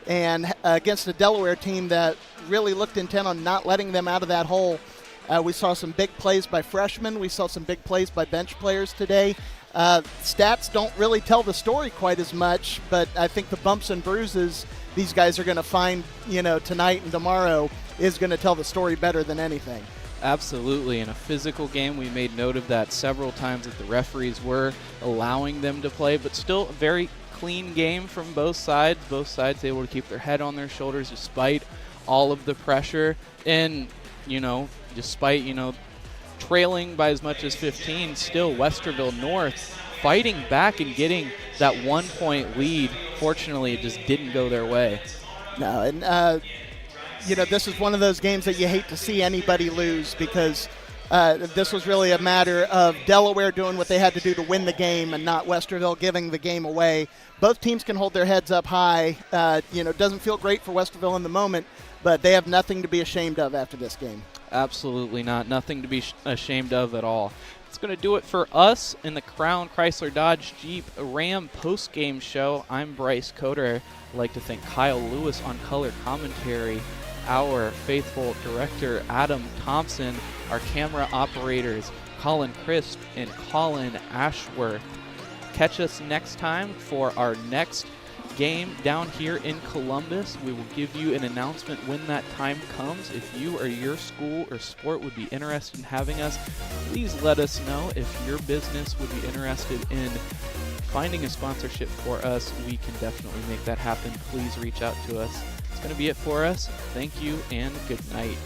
and against a Delaware team that really looked intent on not letting them out of that hole. We saw some big plays by freshmen. We saw some big plays by bench players today. Stats don't really tell the story quite as much, but I think the bumps and bruises these guys are going to find, tonight and tomorrow is going to tell the story better than anything. Absolutely. In a physical game, we made note of that several times that the referees were allowing them to play, but still a very clean game from both sides. Both sides able to keep their head on their shoulders despite all of the pressure. And, despite, trailing by as much as 15, still Westerville North fighting back and getting that 1-point lead. Fortunately, it just didn't go their way. No, and this is one of those games that you hate to see anybody lose, because this was really a matter of Delaware doing what they had to do to win the game and not Westerville giving the game away. Both teams can hold their heads up high. It doesn't feel great for Westerville in the moment, but they have nothing to be ashamed of after this game. Absolutely not. Nothing to be ashamed of at all. It's going to do it for us in the Crown, Chrysler, Dodge, Jeep, Ram post-game show. I'm Bryce Coder. I'd like to thank Kyle Lewis on color commentary, our faithful director, Adam Thompson, our camera operators, Colin Crisp and Colin Ashworth. Catch us next time for our next game down here in Columbus. We will give you an announcement when that time comes. If you or your school or sport would be interested in having us, please let us know. If your business would be interested in finding a sponsorship for us, we can definitely make that happen. Please reach out to us. going to be it for us. Thank you and good night.